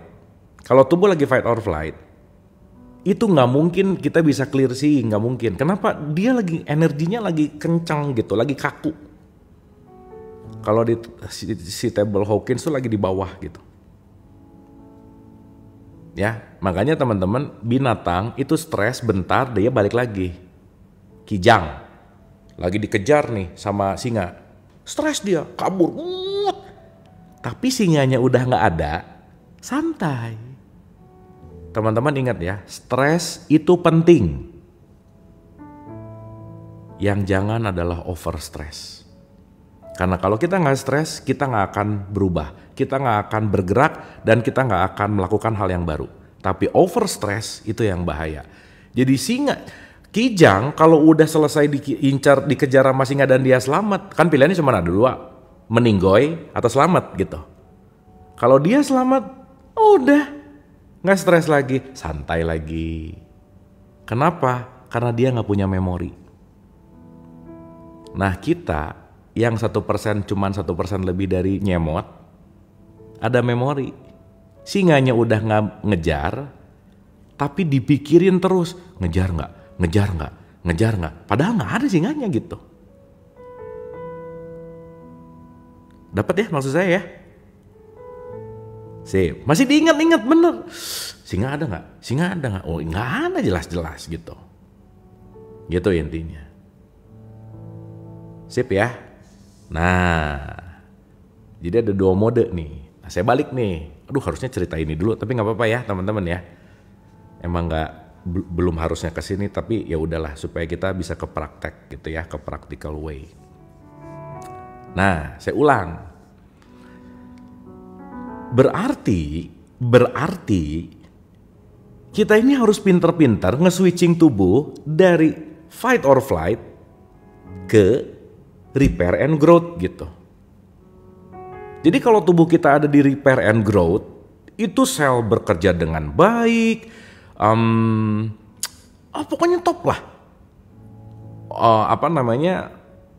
itu nggak mungkin kita bisa clear sih, nggak mungkin. Kenapa? Dia lagi energinya lagi kencang gitu, lagi kaku. Kalau si table Hawkins tuh lagi di bawah gitu. Ya, makanya teman-teman, binatang itu stres bentar dia balik lagi. Kijang lagi dikejar nih sama singa, stres dia kabur, tapi singanya udah nggak ada, santai. Teman-teman ingat ya, stres itu penting. Yang jangan adalah over stress. Karena kalau kita nggak stres, kita nggak akan berubah, kita nggak akan bergerak, dan kita nggak akan melakukan hal yang baru. Tapi over stress itu yang bahaya. Jadi kijang kalau udah selesai dikejar sama singa dan dia selamat, kan pilihannya cuma ada 2, meninggoy atau selamat gitu. Kalau dia selamat, udah nggak stres lagi, santai lagi. Kenapa? Karena dia nggak punya memori. Nah, kita yang 1% cuman 1% lebih dari nyemot, ada memori. Singanya udah nggak ngejar, tapi dipikirin terus, ngejar nggak, padahal nggak ada singanya gitu. Dapat ya maksud saya ya? Sip, masih diingat-ingat bener. Singa ada nggak? Oh, nggak ada, jelas-jelas gitu. Gitu intinya. Sip ya. Nah, jadi ada 2 mode nih. Nah, saya balik nih. Aduh, harusnya cerita ini dulu, tapi nggak apa-apa ya teman-teman ya. Emang belum harusnya ke sini, tapi ya udahlah supaya kita bisa ke praktek gitu ya, ke practical way. Nah, saya ulang. Berarti kita ini harus pinter-pinter nge-switching tubuh dari fight or flight ke repair and growth gitu. Jadi kalau tubuh kita ada di repair and growth, itu sel bekerja dengan baik, pokoknya top lah.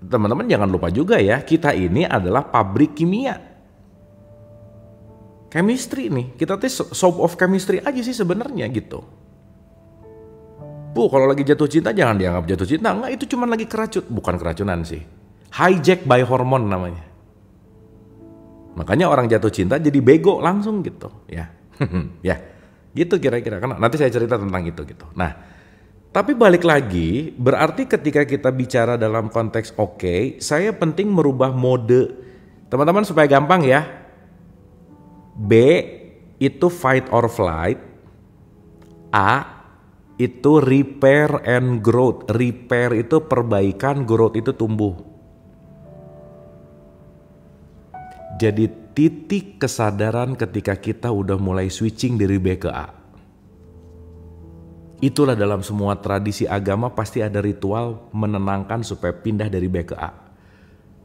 Teman-teman jangan lupa juga ya, kita ini adalah pabrik kimia. Chemistry nih, kita tuh soap of chemistry aja sih sebenarnya gitu. Kalau lagi jatuh cinta jangan dianggap jatuh cinta, enggak, itu cuma lagi bukan keracunan sih. Hijack by hormone namanya. Makanya orang jatuh cinta jadi bego langsung gitu, ya. Ya, gitu kira-kira. Karena nanti saya cerita tentang itu gitu. Nah, tapi balik lagi, berarti ketika kita bicara dalam konteks saya penting merubah mode. Teman-teman supaya gampang ya. B itu fight or flight. A itu repair and growth. Repair itu perbaikan, growth itu tumbuh. Jadi titik kesadaran ketika kita udah mulai switching dari B ke A. Itulah dalam semua tradisi agama pasti ada ritual menenangkan supaya pindah dari B ke A.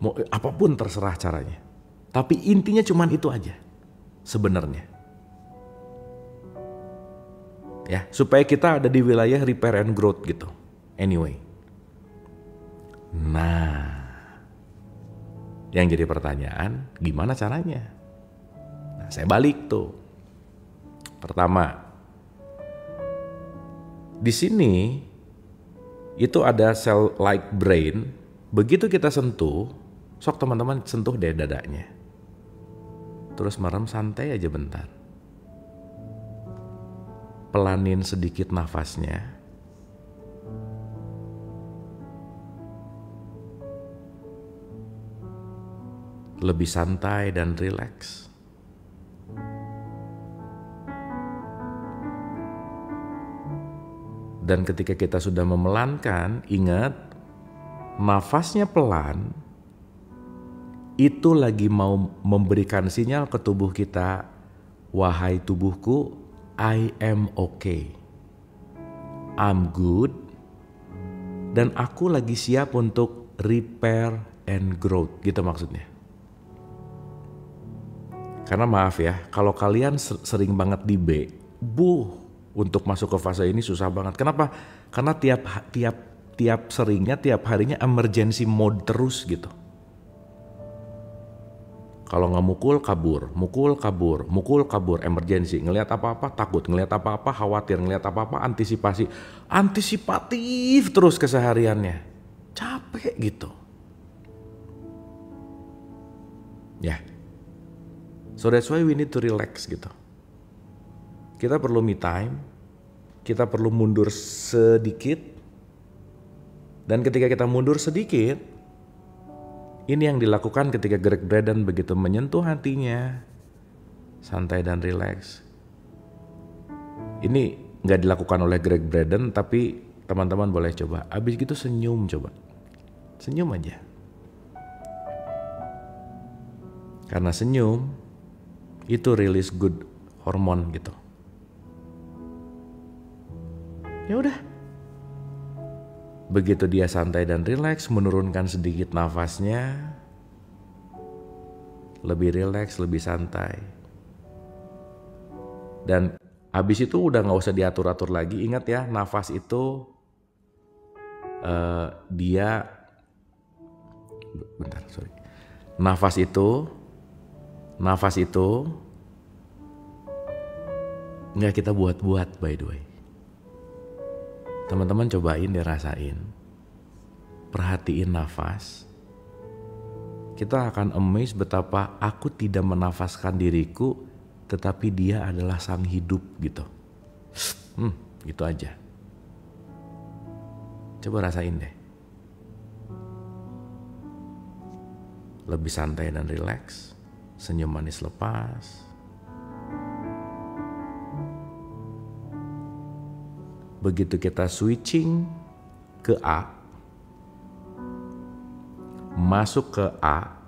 Mau apapun terserah caranya. Tapi intinya cuman itu aja sebenarnya. Ya, supaya kita ada di wilayah repair and growth gitu. Anyway. Nah, yang jadi pertanyaan, gimana caranya? Nah, saya balik tuh. Pertama, di sini itu ada sel like brain. Begitu kita sentuh, sok teman-teman sentuh deh dadanya. Terus merem santai aja bentar. Pelanin sedikit nafasnya. Lebih santai dan rileks. Dan ketika kita sudah memelankan, ingat, nafasnya pelan, itu lagi mau memberikan sinyal ke tubuh kita, wahai tubuhku, I am okay, I'm good, dan aku lagi siap untuk repair and growth, gitu maksudnya. Karena maaf ya, kalau kalian sering banget di B, untuk masuk ke fase ini susah banget. Kenapa? Karena tiap seringnya, tiap harinya emergency mode terus gitu. Kalau nggak mukul kabur, emergency. Ngelihat apa-apa takut, ngelihat apa-apa khawatir, ngelihat apa-apa antisipatif terus kesehariannya. Capek gitu. Ya. So that's why we need to relax gitu. Kita perlu me time, kita perlu mundur sedikit, dan ketika kita mundur sedikit, ini yang dilakukan ketika Greg Braden begitu menyentuh hatinya, santai dan relax. Ini nggak dilakukan oleh Greg Braden, tapi teman-teman boleh coba. Abis gitu senyum coba, senyum aja. Karena senyum itu release good hormon gitu. Ya udah. Begitu dia santai dan rileks, menurunkan sedikit nafasnya, lebih rileks, lebih santai. Dan habis itu udah nggak usah diatur-atur lagi. Ingat ya, nafas itu Nafas itu nggak kita buat-buat, by the way. Teman-teman cobain deh, rasain. Perhatiin nafas. Kita akan amazed betapa aku tidak menafaskan diriku, tetapi dia adalah sang hidup gitu. Gitu aja. Coba rasain deh. Lebih santai dan rileks. Senyum manis lepas. Begitu kita switching ke A, masuk ke A,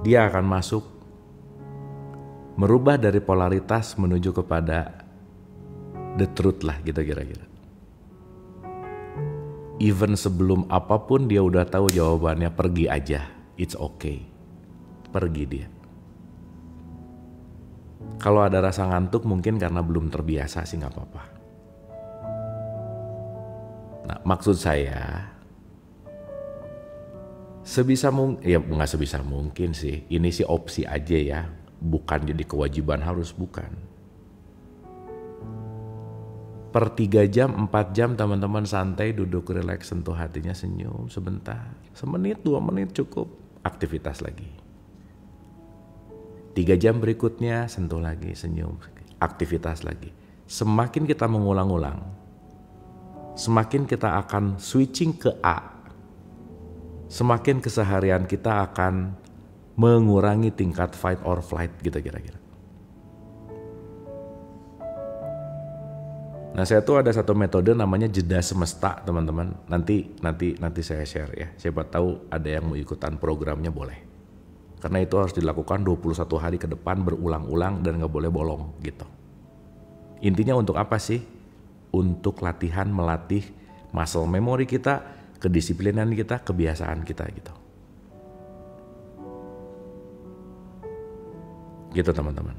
dia akan masuk merubah dari polaritas menuju kepada the truth lah gitu kira-kira. Even sebelum apapun dia udah tahu jawabannya, pergi aja, it's okay, pergi dia. Kalau ada rasa ngantuk mungkin karena belum terbiasa sih, gak apa-apa. Nah, maksud saya nggak sebisa mungkin sih, ini sih opsi aja ya, bukan jadi kewajiban harus, bukan. Per 3 jam, 4 jam teman-teman santai, duduk relax, sentuh hatinya, senyum sebentar, semenit, 2 menit cukup, aktivitas lagi. 3 jam berikutnya sentuh lagi, senyum, aktivitas lagi. Semakin kita mengulang-ulang, semakin kita akan switching ke A, semakin keseharian kita akan mengurangi tingkat fight or flight gitu kira-kira. Nah, saya tuh ada satu metode namanya jeda semesta, teman-teman. Nanti saya share ya. Siapa tahu ada yang mau ikutan programnya, boleh. Karena itu harus dilakukan 21 hari ke depan berulang-ulang dan gak boleh bolong gitu. Intinya untuk apa sih? Untuk melatih muscle memory kita, kedisiplinan kita, kebiasaan kita gitu. Gitu teman-teman.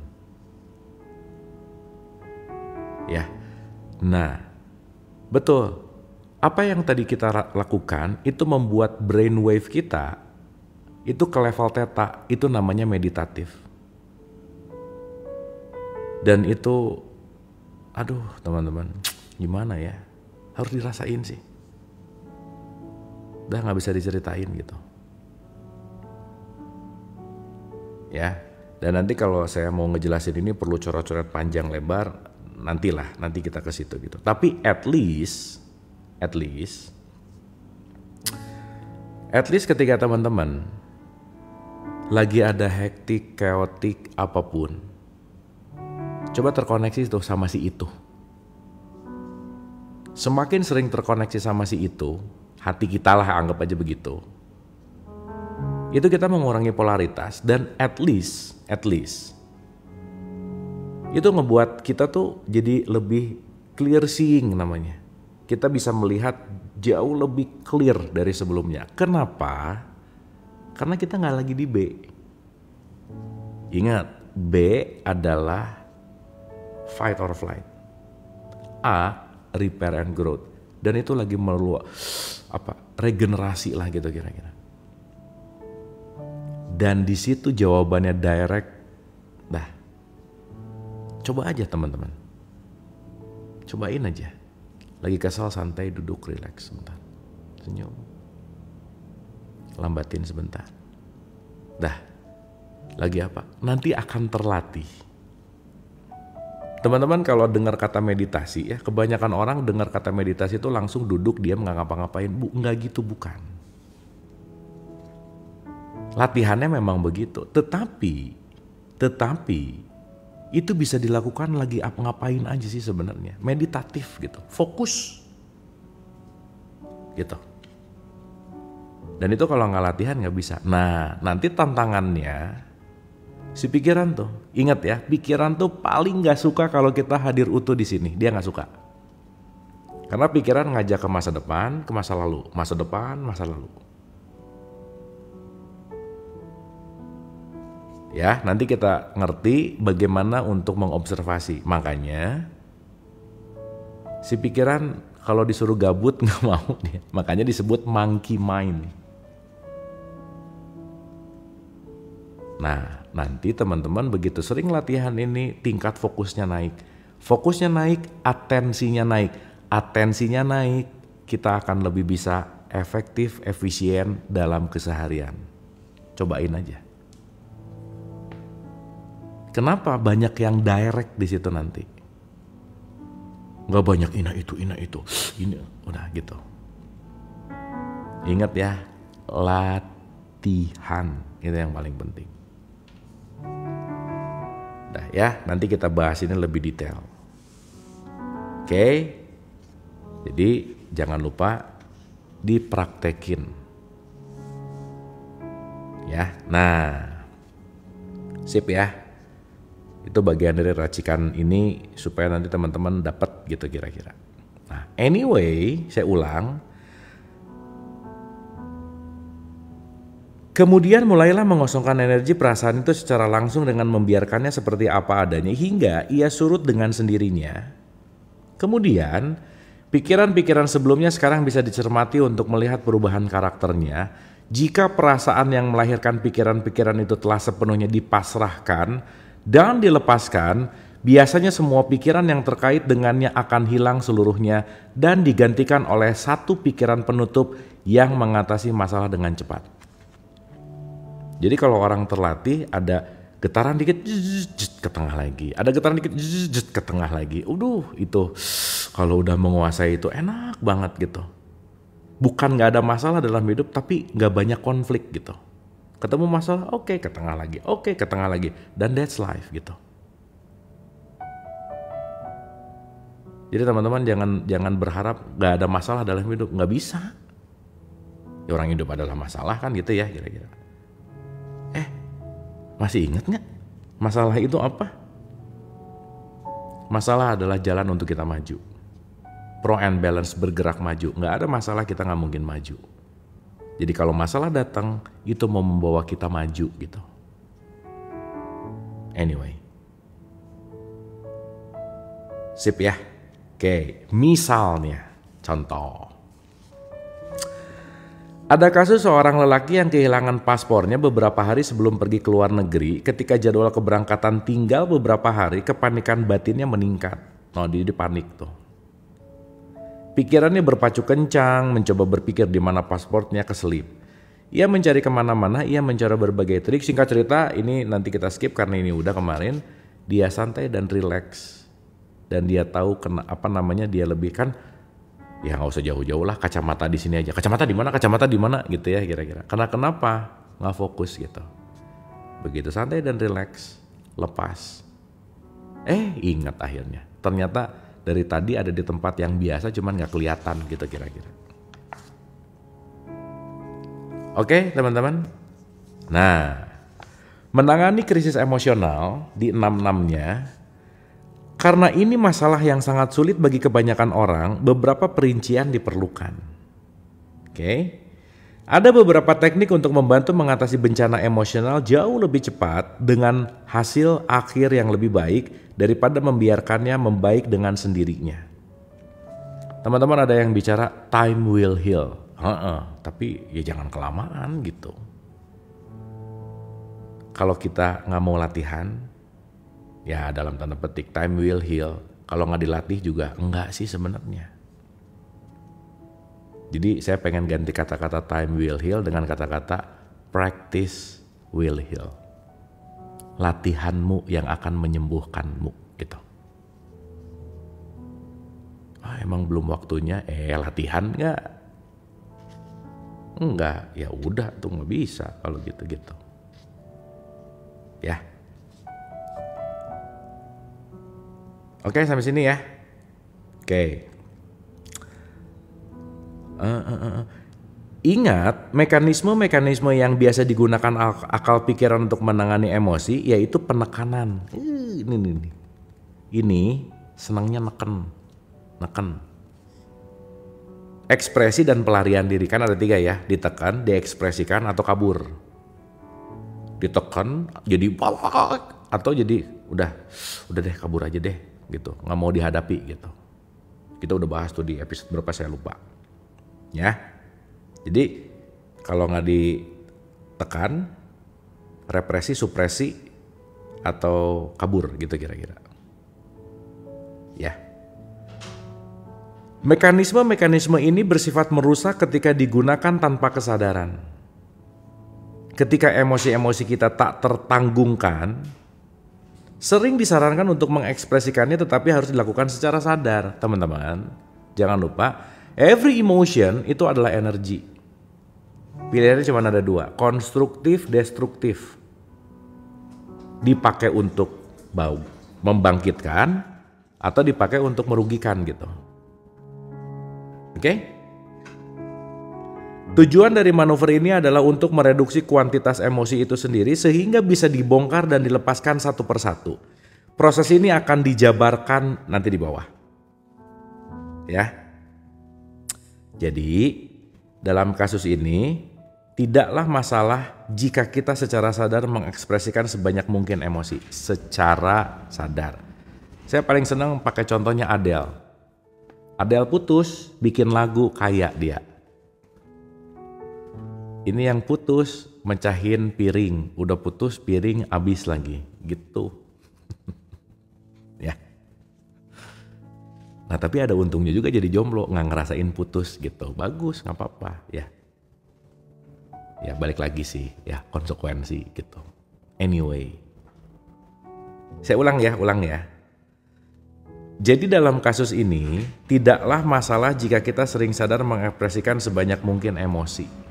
Ya. Nah, betul. Apa yang tadi kita lakukan itu membuat brainwave kita itu ke level theta, itu namanya meditatif. Dan itu, aduh teman-teman, gimana ya? Harus dirasain sih. Udah gak bisa diceritain gitu. Ya, dan nanti kalau saya mau ngejelasin ini perlu coret-coret panjang lebar, nanti kita ke situ gitu. Tapi at least ketika teman-teman lagi ada hektik, chaotic apapun, Coba terkoneksi tuh sama si itu. Semakin sering terkoneksi sama si itu, hati kita lah anggap aja begitu. Itu kita mengurangi polaritas dan at least itu ngebuat kita tuh jadi lebih clear seeing namanya. Kita bisa melihat jauh lebih clear dari sebelumnya. Kenapa? Karena kita nggak lagi di B. Ingat, B adalah fight or flight. A, repair and growth. Dan itu lagi regenerasi lah gitu kira-kira. Dan di situ jawabannya direct. Dah. Coba aja teman-teman. Cobain aja. Lagi kesal, santai, duduk, relax sebentar. Senyum. Lambatin sebentar. Dah. Lagi apa? Nanti akan terlatih. Teman-teman kalau dengar kata meditasi ya, kebanyakan orang dengar kata meditasi itu langsung duduk diam nggak ngapa-ngapain. Nggak gitu, bukan. Latihannya memang begitu. Tetapi itu bisa dilakukan lagi ngapain aja sih sebenarnya. Meditatif gitu, fokus gitu. Dan itu kalau nggak latihan nggak bisa. Nah nanti tantangannya si pikiran tuh, ingat ya, pikiran tuh paling nggak suka kalau kita hadir utuh di sini. Dia nggak suka. Karena pikiran ngajak ke masa depan, ke masa lalu, masa depan, masa lalu. Ya, nanti kita ngerti bagaimana untuk mengobservasi. Makanya si pikiran kalau disuruh gabut nggak mau dia. Makanya disebut monkey mind. Nah, nanti teman-teman begitu sering latihan ini tingkat fokusnya naik. Fokusnya naik, atensinya naik. Atensinya naik, kita akan lebih bisa efektif, efisien dalam keseharian. Cobain aja. Kenapa banyak yang direct di situ nanti? Gak banyak ini itu, ini udah gitu. Ingat ya, latihan itu yang paling penting. Nah ya, nanti kita bahas ini lebih detail. Oke? Jadi jangan lupa dipraktekin. Ya, nah, sip ya. Itu bagian dari racikan ini supaya nanti teman-teman dapat gitu kira-kira. Nah, anyway, saya ulang. Kemudian mulailah mengosongkan energi perasaan itu secara langsung dengan membiarkannya seperti apa adanya hingga ia surut dengan sendirinya. Kemudian, pikiran-pikiran sebelumnya sekarang bisa dicermati untuk melihat perubahan karakternya. Jika perasaan yang melahirkan pikiran-pikiran itu telah sepenuhnya dipasrahkan dan dilepaskan, biasanya semua pikiran yang terkait dengannya akan hilang seluruhnya dan digantikan oleh satu pikiran penutup yang mengatasi masalah dengan cepat. Jadi kalau orang terlatih ada getaran dikit ke tengah lagi, ada getaran dikit ke tengah lagi. Itu kalau udah menguasai itu enak banget gitu. Bukan nggak ada masalah dalam hidup, tapi nggak banyak konflik gitu. Ketemu masalah, oke, ke tengah lagi, oke, ke tengah lagi, dan that's life gitu. Jadi teman-teman jangan berharap nggak ada masalah dalam hidup, nggak bisa. Ya, orang hidup adalah masalah kan gitu ya kira-kira. Masih ingat nggak masalah itu apa? Masalah adalah jalan untuk kita maju. Pro and balance, bergerak maju. Nggak ada masalah kita nggak mungkin maju. Jadi kalau masalah datang itu mau membawa kita maju gitu. Anyway, sip ya. Oke, misalnya contoh. Ada kasus seorang lelaki yang kehilangan paspornya beberapa hari sebelum pergi ke luar negeri. Ketika jadwal keberangkatan tinggal beberapa hari, kepanikan batinnya meningkat. Oh, dia panik tuh. Pikirannya berpacu kencang, mencoba berpikir di mana paspornya keselip. Ia mencari kemana-mana, ia mencoba berbagai trik. Singkat cerita, ini nanti kita skip karena ini udah kemarin. Dia santai dan rileks. Dan dia tahu dia lebih kan. Ya nggak usah jauh-jauh lah, kacamata di sini aja. Kacamata di mana gitu ya kira-kira. Karena kenapa? Nggak fokus gitu. Begitu santai dan rileks, lepas. Ingat akhirnya. Ternyata dari tadi ada di tempat yang biasa cuman gak kelihatan gitu kira-kira. Oke teman-teman. Nah, menangani krisis emosional di 6-6-nya, karena ini masalah yang sangat sulit bagi kebanyakan orang, beberapa perincian diperlukan. Oke. Ada beberapa teknik untuk membantu mengatasi bencana emosional jauh lebih cepat dengan hasil akhir yang lebih baik daripada membiarkannya membaik dengan sendirinya. Teman-teman ada yang bicara time will heal. Tapi ya jangan kelamaan gitu. Kalau kita nggak mau latihan, ya dalam tanda petik time will heal. Kalau nggak dilatih juga enggak sih sebenarnya. Jadi saya pengen ganti kata-kata time will heal dengan kata-kata practice will heal. Latihanmu yang akan menyembuhkanmu gitu. Emang belum waktunya, latihan nggak? Enggak, ya udah tuh nggak bisa kalau gitu-gitu. Ya. Oke, sampai sini ya. Oke. Ingat, mekanisme-mekanisme yang biasa digunakan akal pikiran untuk menangani emosi yaitu penekanan. Ini senangnya neken. Ekspresi dan pelarian diri, kan ada 3 ya, ditekan, diekspresikan atau kabur. Ditekan jadi balak atau jadi udah deh kabur aja deh gitu, nggak mau dihadapi gitu. Kita udah bahas tuh di episode berapa saya lupa. Ya, jadi kalau nggak ditekan, represi, supresi, atau kabur gitu kira-kira. Ya, mekanisme-mekanisme ini bersifat merusak ketika digunakan tanpa kesadaran. Ketika emosi-emosi kita tak tertanggungkan, sering disarankan untuk mengekspresikannya tetapi harus dilakukan secara sadar. Teman-teman, jangan lupa every emotion itu adalah energi. Pilihannya cuma ada 2, konstruktif, destruktif. Dipakai untuk membangkitkan atau dipakai untuk merugikan gitu. Oke? Tujuan dari manuver ini adalah untuk mereduksi kuantitas emosi itu sendiri sehingga bisa dibongkar dan dilepaskan satu persatu. Proses ini akan dijabarkan nanti di bawah. Ya. Jadi, dalam kasus ini, tidaklah masalah jika kita secara sadar mengekspresikan sebanyak mungkin emosi. Secara sadar. Saya paling senang pakai contohnya Adele. Adele putus, bikin lagu kayak dia. Ini yang putus, mecahin piring. Udah putus, piring habis lagi. Gitu. Ya. Nah tapi ada untungnya juga jadi jomblo, nggak ngerasain putus gitu. Bagus, nggak apa-apa ya. Ya balik lagi sih, ya konsekuensi gitu. Anyway, saya ulang ya. Jadi dalam kasus ini, tidaklah masalah jika kita sering sadar mengekspresikan sebanyak mungkin emosi.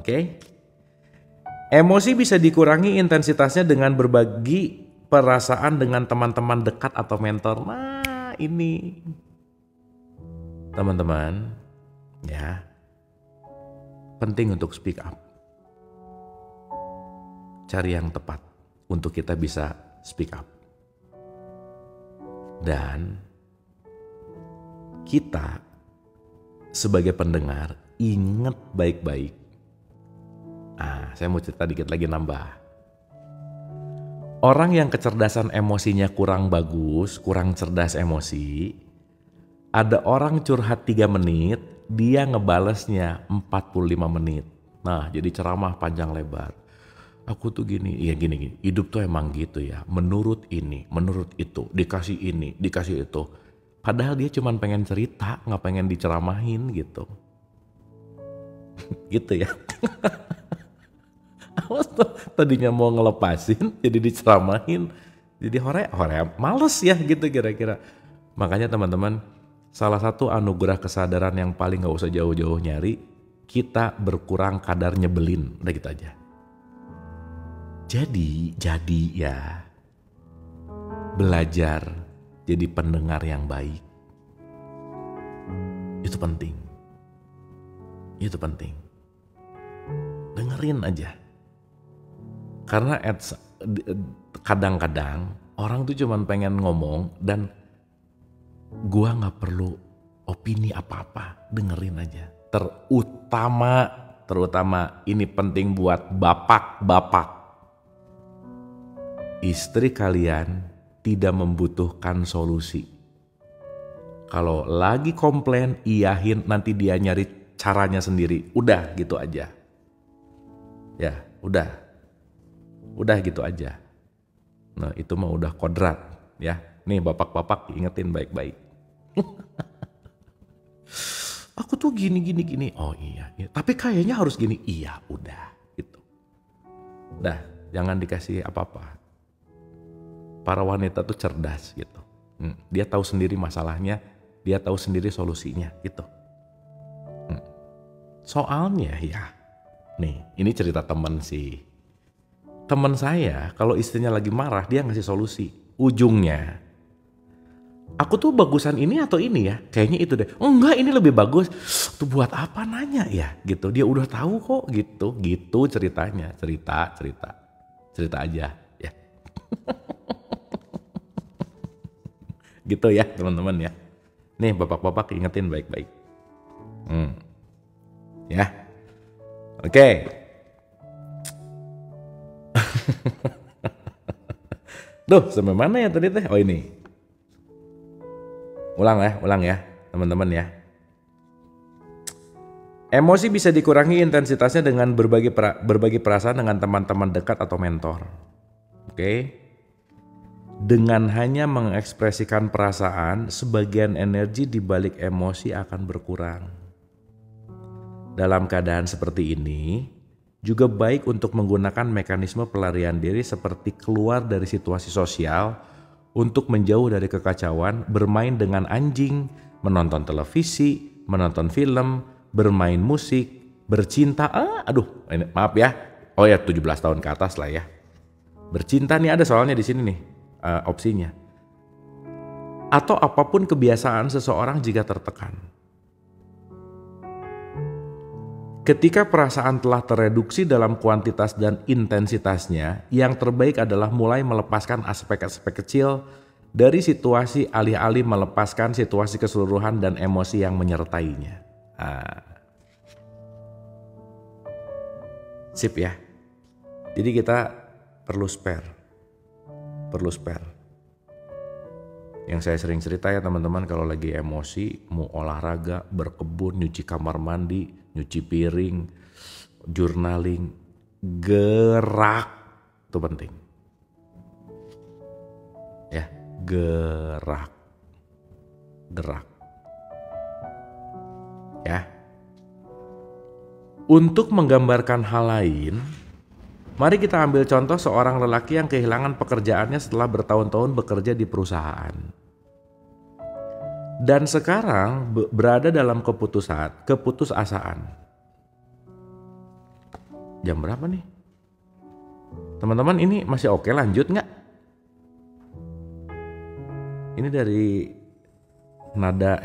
Oke? Emosi bisa dikurangi intensitasnya dengan berbagi perasaan dengan teman-teman dekat atau mentor. Nah, ini teman-teman ya penting untuk speak up. Cari yang tepat untuk kita bisa speak up. Dan kita sebagai pendengar ingat baik-baik. Saya mau cerita dikit lagi nambah. Orang yang kecerdasan emosinya kurang bagus, kurang cerdas emosi, ada orang curhat 3 menit, dia ngebalesnya 45 menit. Nah, jadi ceramah panjang lebar. Aku tuh gini, hidup tuh emang gitu ya. Menurut ini, menurut itu, dikasih ini, dikasih itu. Padahal dia cuma pengen cerita, nggak pengen diceramahin gitu. Gitu ya. Awas tuh, tadinya mau ngelepasin, jadi diceramahin. Jadi hore males ya gitu kira-kira. Makanya teman-teman, salah satu anugerah kesadaran yang paling gak usah jauh-jauh nyari, kita berkurang kadar nyebelin. Udah gitu aja. Jadi ya, belajar jadi pendengar yang baik. Itu penting. Itu penting. Dengerin aja. Karena kadang-kadang orang tuh cuman pengen ngomong dan gua gak perlu opini apa-apa, dengerin aja. Terutama ini penting buat bapak-bapak. Istri kalian tidak membutuhkan solusi. Kalau lagi komplain, iyahin, nanti dia nyari caranya sendiri. Udah gitu aja. Ya, udah gitu aja. Nah, itu mah udah kodrat ya. Nih bapak-bapak ingetin baik-baik. Aku tuh gini. Oh iya. Tapi kayaknya harus gini. Iya, udah gitu. Dah, jangan dikasih apa-apa. Para wanita tuh cerdas gitu. Dia tahu sendiri masalahnya, dia tahu sendiri solusinya gitu. Soalnya ya, nih ini cerita temen sih. Temen saya kalau istrinya lagi marah dia ngasih solusi. Ujungnya, aku tuh bagusan ini atau ini ya? Kayaknya itu deh. Oh enggak, ini lebih bagus. Tuh buat apa nanya ya? Gitu. Dia udah tahu kok gitu. Gitu ceritanya. Cerita aja ya. Gitu ya teman-teman ya. Nih bapak-bapak ingetin baik-baik. Ya. Oke. Duh, sampai mana ya tadi teh? Oh ini. Ulang ya teman-teman ya. Emosi bisa dikurangi intensitasnya dengan berbagi perasaan dengan teman-teman dekat atau mentor. Oke. Dengan hanya mengekspresikan perasaan, sebagian energi di balik emosi akan berkurang. Dalam keadaan seperti ini, juga baik untuk menggunakan mekanisme pelarian diri seperti keluar dari situasi sosial untuk menjauh dari kekacauan, bermain dengan anjing, menonton televisi, menonton film, bermain musik, bercinta. Maaf ya. Oh ya, 17 tahun ke atas lah ya. Bercinta nih ada soalnya di sini nih opsinya. Atau apapun kebiasaan seseorang jika tertekan. Ketika perasaan telah tereduksi dalam kuantitas dan intensitasnya, yang terbaik adalah mulai melepaskan aspek-aspek kecil dari situasi alih-alih melepaskan situasi keseluruhan dan emosi yang menyertainya. Sip ya. Jadi kita perlu spare. Yang saya sering cerita ya teman-teman, kalau lagi emosi, mau olahraga, berkebun, nyuci kamar mandi, nyuci piring, journaling, gerak, itu penting. Ya, gerak. Ya. Untuk menggambarkan hal lain, mari kita ambil contoh seorang lelaki yang kehilangan pekerjaannya setelah bertahun-tahun bekerja di perusahaan. Dan sekarang berada dalam keputusasaan. Jam berapa nih? Teman-teman ini masih oke lanjut nggak? Ini dari nada.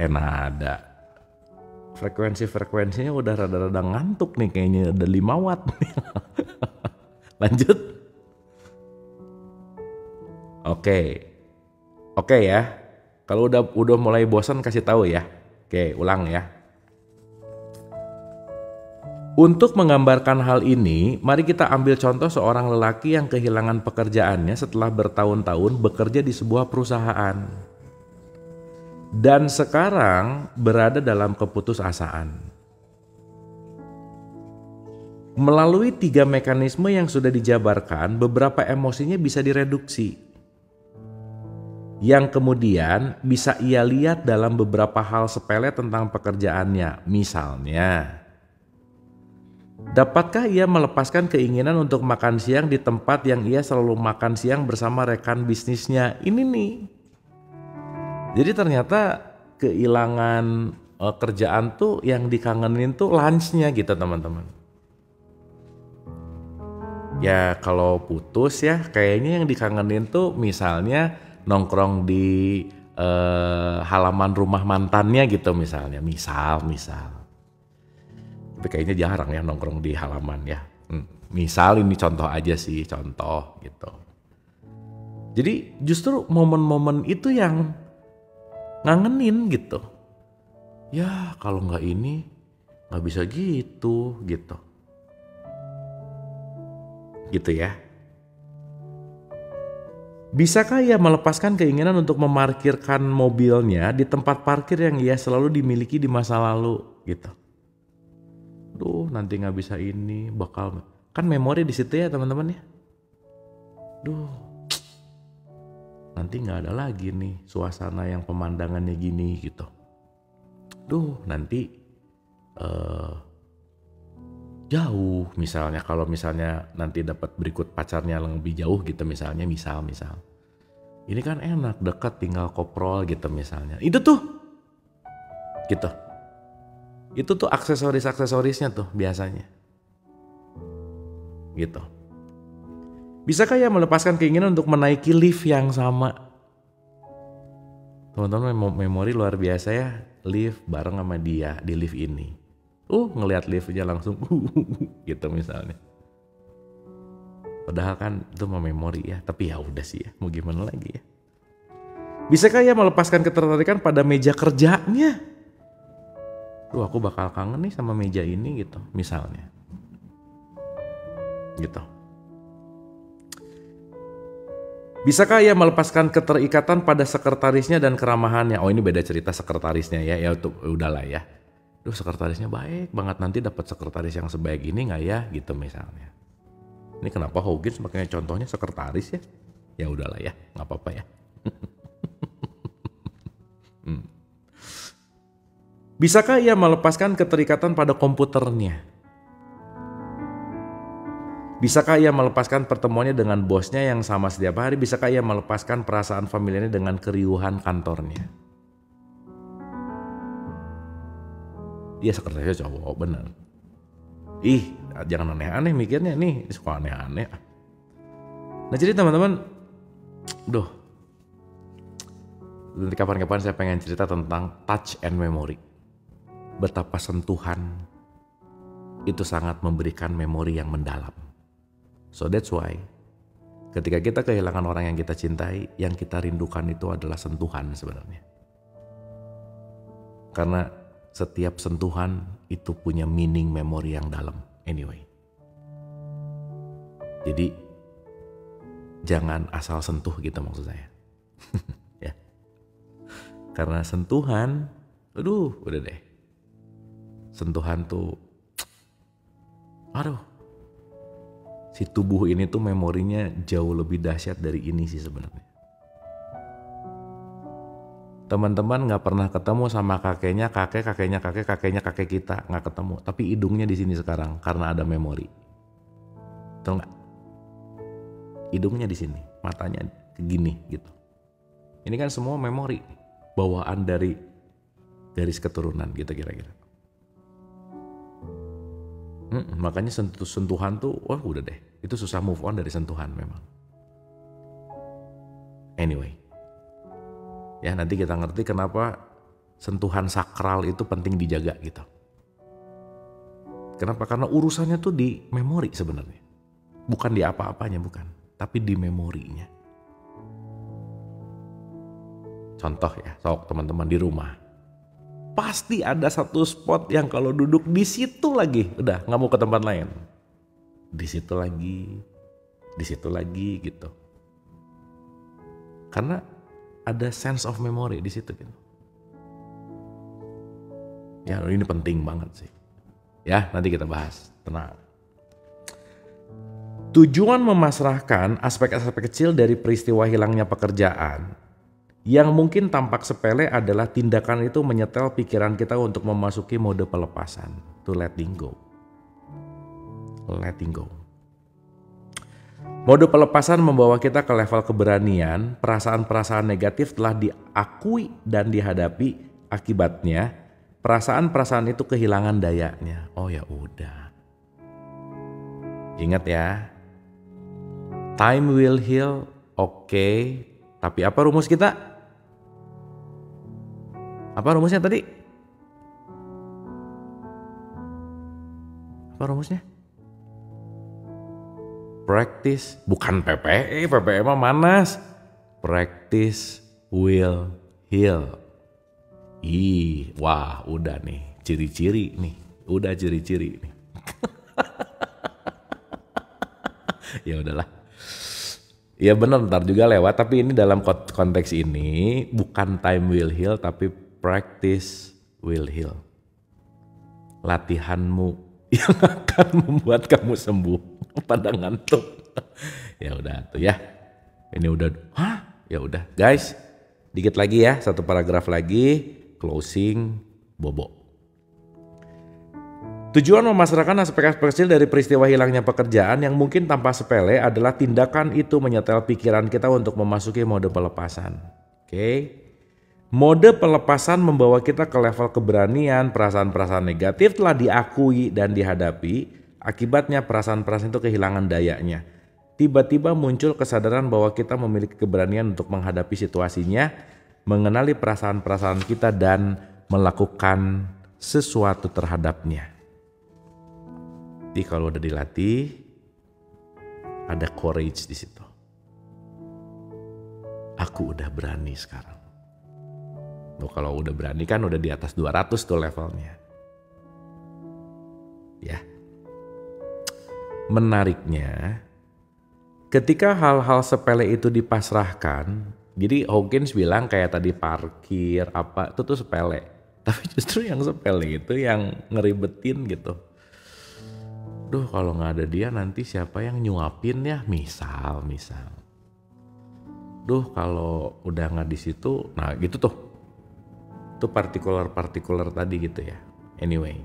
Frekuensinya udah rada-rada ngantuk nih kayaknya, udah 5 watt nih. Lanjut. Oke ya. Kalau udah mulai bosan kasih tahu ya. Oke, ulang ya. Untuk menggambarkan hal ini, mari kita ambil contoh seorang lelaki yang kehilangan pekerjaannya setelah bertahun-tahun bekerja di sebuah perusahaan. Dan sekarang berada dalam keputusasaan. Melalui 3 mekanisme yang sudah dijabarkan, beberapa emosinya bisa direduksi. Yang kemudian bisa ia lihat dalam beberapa hal sepele tentang pekerjaannya. Misalnya, dapatkah ia melepaskan keinginan untuk makan siang di tempat yang ia selalu makan siang bersama rekan bisnisnya? Ini nih. Jadi ternyata kehilangan kerjaan tuh yang dikangenin tuh lunchnya gitu teman-teman. Ya kalau putus ya kayaknya yang dikangenin tuh misalnya nongkrong di halaman rumah mantannya gitu misalnya, misal. Tapi kayaknya jarang ya nongkrong di halaman ya. Misal ini contoh aja sih, contoh gitu. Jadi justru momen-momen itu yang ngangenin gitu. Ya kalau nggak ini nggak bisa gitu. Gitu ya. Bisakah ia melepaskan keinginan untuk memarkirkan mobilnya di tempat parkir yang ia selalu dimiliki di masa lalu gitu. Duh nanti nggak bisa ini, bakal kan memori di situ ya teman-teman ya. Duh nanti nggak ada lagi nih suasana yang pemandangannya gini gitu. Duh nanti jauh misalnya, kalau misalnya nanti dapat berikut pacarnya yang lebih jauh gitu misalnya, misal ini kan enak dekat tinggal koprol gitu misalnya, itu tuh aksesorisnya tuh biasanya gitu. Bisakah ya melepaskan keinginan untuk menaiki lift yang sama? Teman-teman memori luar biasa ya, lift bareng sama dia di lift ini. Ngelihat liftnya langsung gitu misalnya. Padahal kan itu mah memori ya, tapi ya udah sih ya, mau gimana lagi ya. Bisakah ya melepaskan ketertarikan pada meja kerjanya? Aku bakal kangen nih sama meja ini gitu, misalnya. Gitu. Bisakah ia melepaskan keterikatan pada sekretarisnya dan keramahannya? Oh ini beda cerita sekretarisnya ya udahlah ya. Sekretarisnya baik banget, nanti dapat sekretaris yang sebaik ini nggak ya gitu misalnya. Ini kenapa Hawkins makanya contohnya sekretaris ya? Ya udahlah ya, nggak apa-apa ya. Bisakah ia melepaskan keterikatan pada komputernya? Bisakah ia melepaskan pertemuannya dengan bosnya yang sama setiap hari? Bisakah ia melepaskan perasaan familiarnya dengan keriuhan kantornya? Iya sekretarisnya cowok, bener. Jangan aneh-aneh mikirnya nih, suka aneh-aneh. Nah jadi teman-teman, nanti kapan-kapan saya pengen cerita tentang touch and memory. Betapa sentuhan itu sangat memberikan memori yang mendalam. So that's why ketika kita kehilangan orang yang kita cintai, yang kita rindukan itu adalah sentuhan sebenarnya. Karena setiap sentuhan itu punya meaning memori yang dalam anyway. Jadi jangan asal sentuh gitu maksud saya. Ya. Karena sentuhan, udah deh. Sentuhan tuh, si tubuh ini tuh memorinya jauh lebih dahsyat dari ini sih sebenarnya. Teman-teman nggak pernah ketemu sama kakeknya kakek kita nggak ketemu, tapi hidungnya di sini sekarang karena ada memori. Tahu nggak? Hidungnya di sini, matanya gini gitu. Ini kan semua memori, bawaan dari garis keturunan gitu kira-kira. Makanya sentuhan tuh, udah deh, itu susah move on dari sentuhan memang. Anyway. Ya nanti kita ngerti kenapa sentuhan sakral itu penting dijaga gitu. Kenapa? Karena urusannya tuh di memori sebenarnya. Bukan di apa-apanya, bukan. Tapi di memorinya. Contoh ya, teman-teman di rumah. Pasti ada satu spot yang kalau duduk di situ lagi, udah gak mau ke tempat lain. Di situ lagi gitu. Karena ada sense of memory di situ gitu. Ya ini penting banget sih. Ya nanti kita bahas, tenang. Tujuan memasrahkan aspek-aspek kecil dari peristiwa hilangnya pekerjaan yang mungkin tampak sepele adalah tindakan itu menyetel pikiran kita untuk memasuki mode pelepasan, to letting go. Letting go. Mode pelepasan membawa kita ke level keberanian, perasaan-perasaan negatif telah diakui dan dihadapi, akibatnya perasaan-perasaan itu kehilangan dayanya. Oh ya udah. Ingat ya, time will heal, okay, Tapi apa rumus kita? Apa rumusnya tadi? Apa rumusnya? Practice, bukan PPE, PPE mah manas. Practice will heal. Wah udah nih, ciri-ciri nih. Udah ciri-ciri nih. Ya udahlah. Ya benar, ntar juga lewat, tapi ini dalam konteks ini bukan time will heal, tapi practice will heal. Latihanmu yang akan membuat kamu sembuh pada ngantuk. Ya udah tuh ya. Ini udah, ya udah guys. Dikit lagi ya, satu paragraf lagi, closing bobo. Tujuan memasrahkan aspek-aspek kecil dari peristiwa hilangnya pekerjaan yang mungkin tanpa sepele adalah tindakan itu menyetel pikiran kita untuk memasuki mode pelepasan. Oke. Mode pelepasan membawa kita ke level keberanian, perasaan-perasaan negatif telah diakui dan dihadapi, akibatnya perasaan-perasaan itu kehilangan dayanya. Tiba-tiba muncul kesadaran bahwa kita memiliki keberanian untuk menghadapi situasinya, mengenali perasaan-perasaan kita dan melakukan sesuatu terhadapnya. Jadi kalau udah dilatih, ada courage di situ. Aku udah berani sekarang. Loh, kalau udah berani kan udah di atas 200 tuh levelnya. Ya. Menariknya, ketika hal-hal sepele itu dipasrahkan, jadi Hawkins bilang kayak tadi parkir apa itu tuh sepele. Tapi justru yang sepele itu yang ngeribetin gitu. Duh kalau nggak ada dia nanti siapa yang nyuapin ya, misal. Duh kalau udah nggak di situ, nah gitu tuh. Itu partikular tadi gitu ya. Anyway.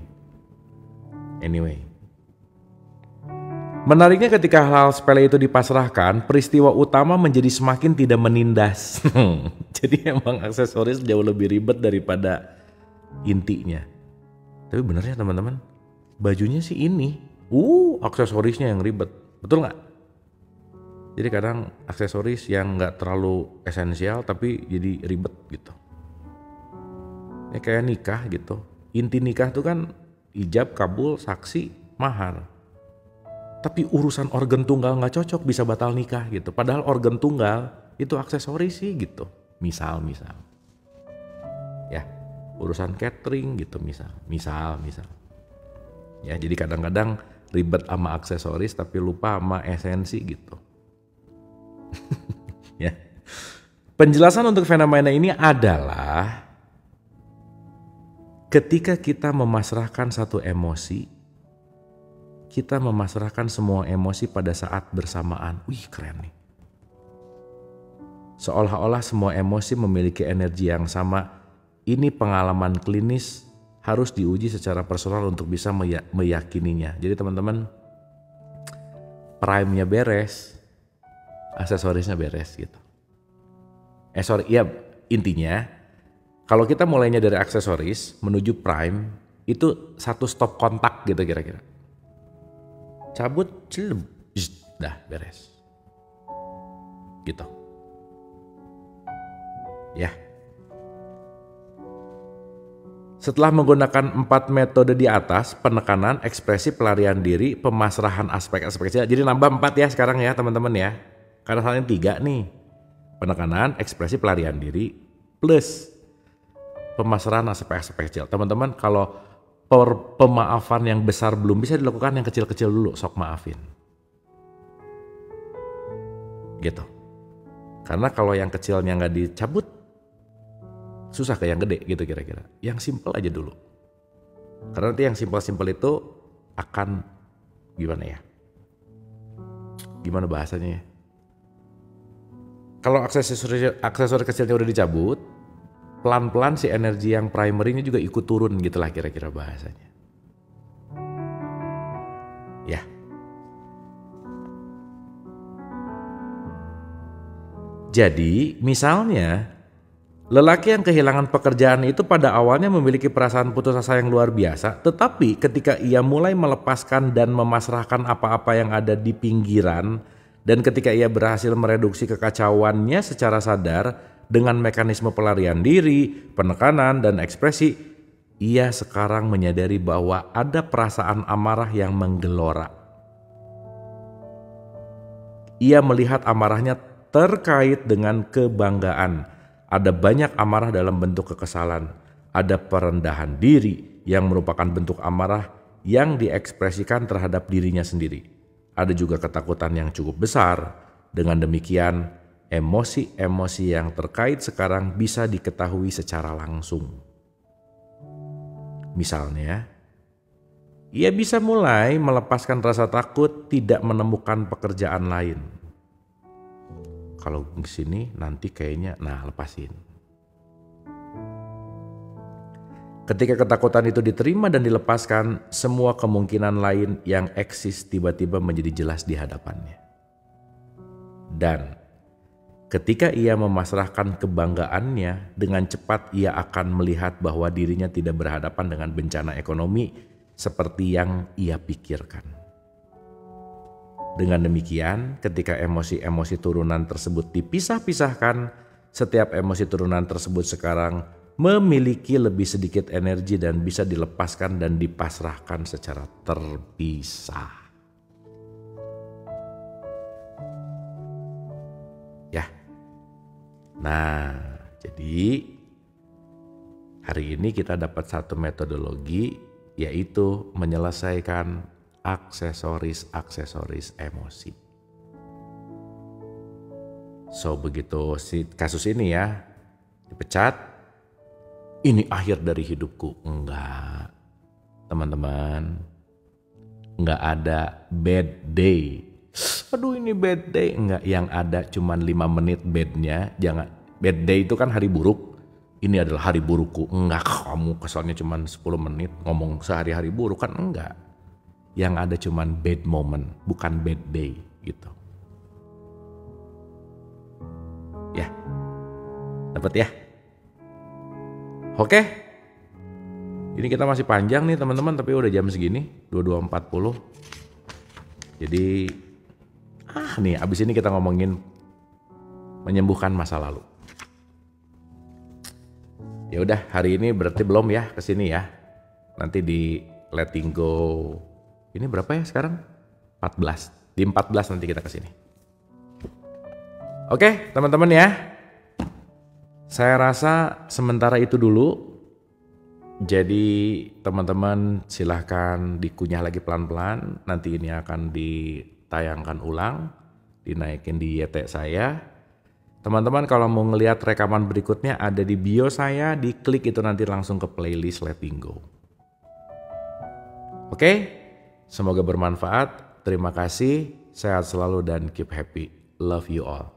Menariknya ketika hal sepele itu dipasrahkan, peristiwa utama menjadi semakin tidak menindas. Jadi emang aksesoris jauh lebih ribet daripada intinya. Tapi benernya teman-teman, bajunya sih ini. Aksesorisnya yang ribet, betul nggak? Jadi kadang aksesoris yang nggak terlalu esensial tapi jadi ribet gitu. Ini kayak nikah gitu. Inti nikah tuh kan ijab, kabul, saksi, mahar. Tapi urusan organ tunggal nggak cocok bisa batal nikah gitu. Padahal organ tunggal itu aksesoris sih gitu. Misal. Ya, urusan catering gitu misal. Ya, jadi kadang-kadang ribet sama aksesoris tapi lupa sama esensi gitu. Ya. Penjelasan untuk fenomena ini adalah ketika kita memasrahkan satu emosi, kita memasrahkan semua emosi pada saat bersamaan. Wih, keren nih. Seolah-olah semua emosi memiliki energi yang sama. Ini pengalaman klinis harus diuji secara personal untuk bisa meyakininya. Jadi teman-teman, prime-nya beres, aksesorisnya beres gitu. Intinya kalau kita mulainya dari aksesoris menuju prime, itu satu stop kontak gitu kira-kira. Cabut, dah beres. Gitu. Ya. Setelah menggunakan 4 metode di atas, penekanan, ekspresi, pelarian diri, pemasrahan aspek-aspek kecil. Jadi nambah 4 ya sekarang ya teman-teman ya. Karena soalnya 3 nih. Penekanan, ekspresi, pelarian diri, plus pemasrahan aspek-aspek kecil. Teman-teman kalau pemaafan yang besar belum bisa dilakukan, yang kecil-kecil dulu, sok maafin. Gitu. Karena kalau yang kecilnya nggak dicabut, susah ke yang gede gitu kira-kira. Yang simple aja dulu. Karena nanti yang simple-simple itu akan gimana ya? Gimana bahasanya ya? Kalau aksesori kecilnya udah dicabut, pelan-pelan si energi yang primary-nya juga ikut turun gitulah kira-kira bahasanya. Ya. Jadi misalnya lelaki yang kehilangan pekerjaan itu pada awalnya memiliki perasaan putus asa yang luar biasa, tetapi ketika ia mulai melepaskan dan memasrahkan apa-apa yang ada di pinggiran Dan ketika ia berhasil mereduksi kekacauannya secara sadar dengan mekanisme pelarian diri, penekanan, dan ekspresi, ia sekarang menyadari bahwa ada perasaan amarah yang menggelora. Ia melihat amarahnya terkait dengan kebanggaan. Ada banyak amarah dalam bentuk kekesalan. Ada perendahan diri yang merupakan bentuk amarah yang diekspresikan terhadap dirinya sendiri. Ada juga ketakutan yang cukup besar. Dengan demikian, emosi-emosi yang terkait sekarang bisa diketahui secara langsung. Misalnya, ia bisa mulai melepaskan rasa takut tidak menemukan pekerjaan lain. Kalau di sini nanti kayaknya, lepasin. Ketika ketakutan itu diterima dan dilepaskan, semua kemungkinan lain yang eksis tiba-tiba menjadi jelas di hadapannya. Dan ketika ia memasrahkan kebanggaannya, dengan cepat ia akan melihat bahwa dirinya tidak berhadapan dengan bencana ekonomi seperti yang ia pikirkan. Dengan demikian, ketika emosi-emosi turunan tersebut dipisah-pisahkan, setiap emosi turunan tersebut sekarang memiliki lebih sedikit energi dan bisa dilepaskan dan dipasrahkan secara terpisah. Ya. Nah, jadi hari ini kita dapat satu metodologi, yaitu menyelesaikan aksesoris emosi. So, begitu kasus ini ya dipecat, ini akhir dari hidupku. Enggak, teman-teman. Enggak ada bad day. Aduh, ini bad day. Enggak, yang ada cuman 5 menit badnya. Jangan, bad day itu kan hari buruk. Ini adalah hari burukku. Enggak, kamu kesannya cuman 10 menit ngomong sehari-hari buruk kan. Enggak. Yang ada cuman bad moment, bukan bad day gitu. Ya. Dapat ya? Oke, ini kita masih panjang nih teman-teman, tapi udah jam segini, 22.40. Jadi, nih abis ini kita ngomongin menyembuhkan masa lalu. Ya udah, hari ini berarti belum ya kesini ya. Nanti di Letting Go, ini berapa ya sekarang? 14. Di 14 nanti kita kesini. Oke, teman-teman ya. Saya rasa sementara itu dulu. Jadi teman-teman silahkan dikunyah lagi pelan-pelan. Nanti ini akan ditayangkan ulang, dinaikin di YT saya. Teman-teman kalau mau ngelihat rekaman berikutnya ada di bio saya, diklik itu nanti langsung ke playlist Letting Go. Oke, semoga bermanfaat. Terima kasih, sehat selalu dan keep happy. Love you all.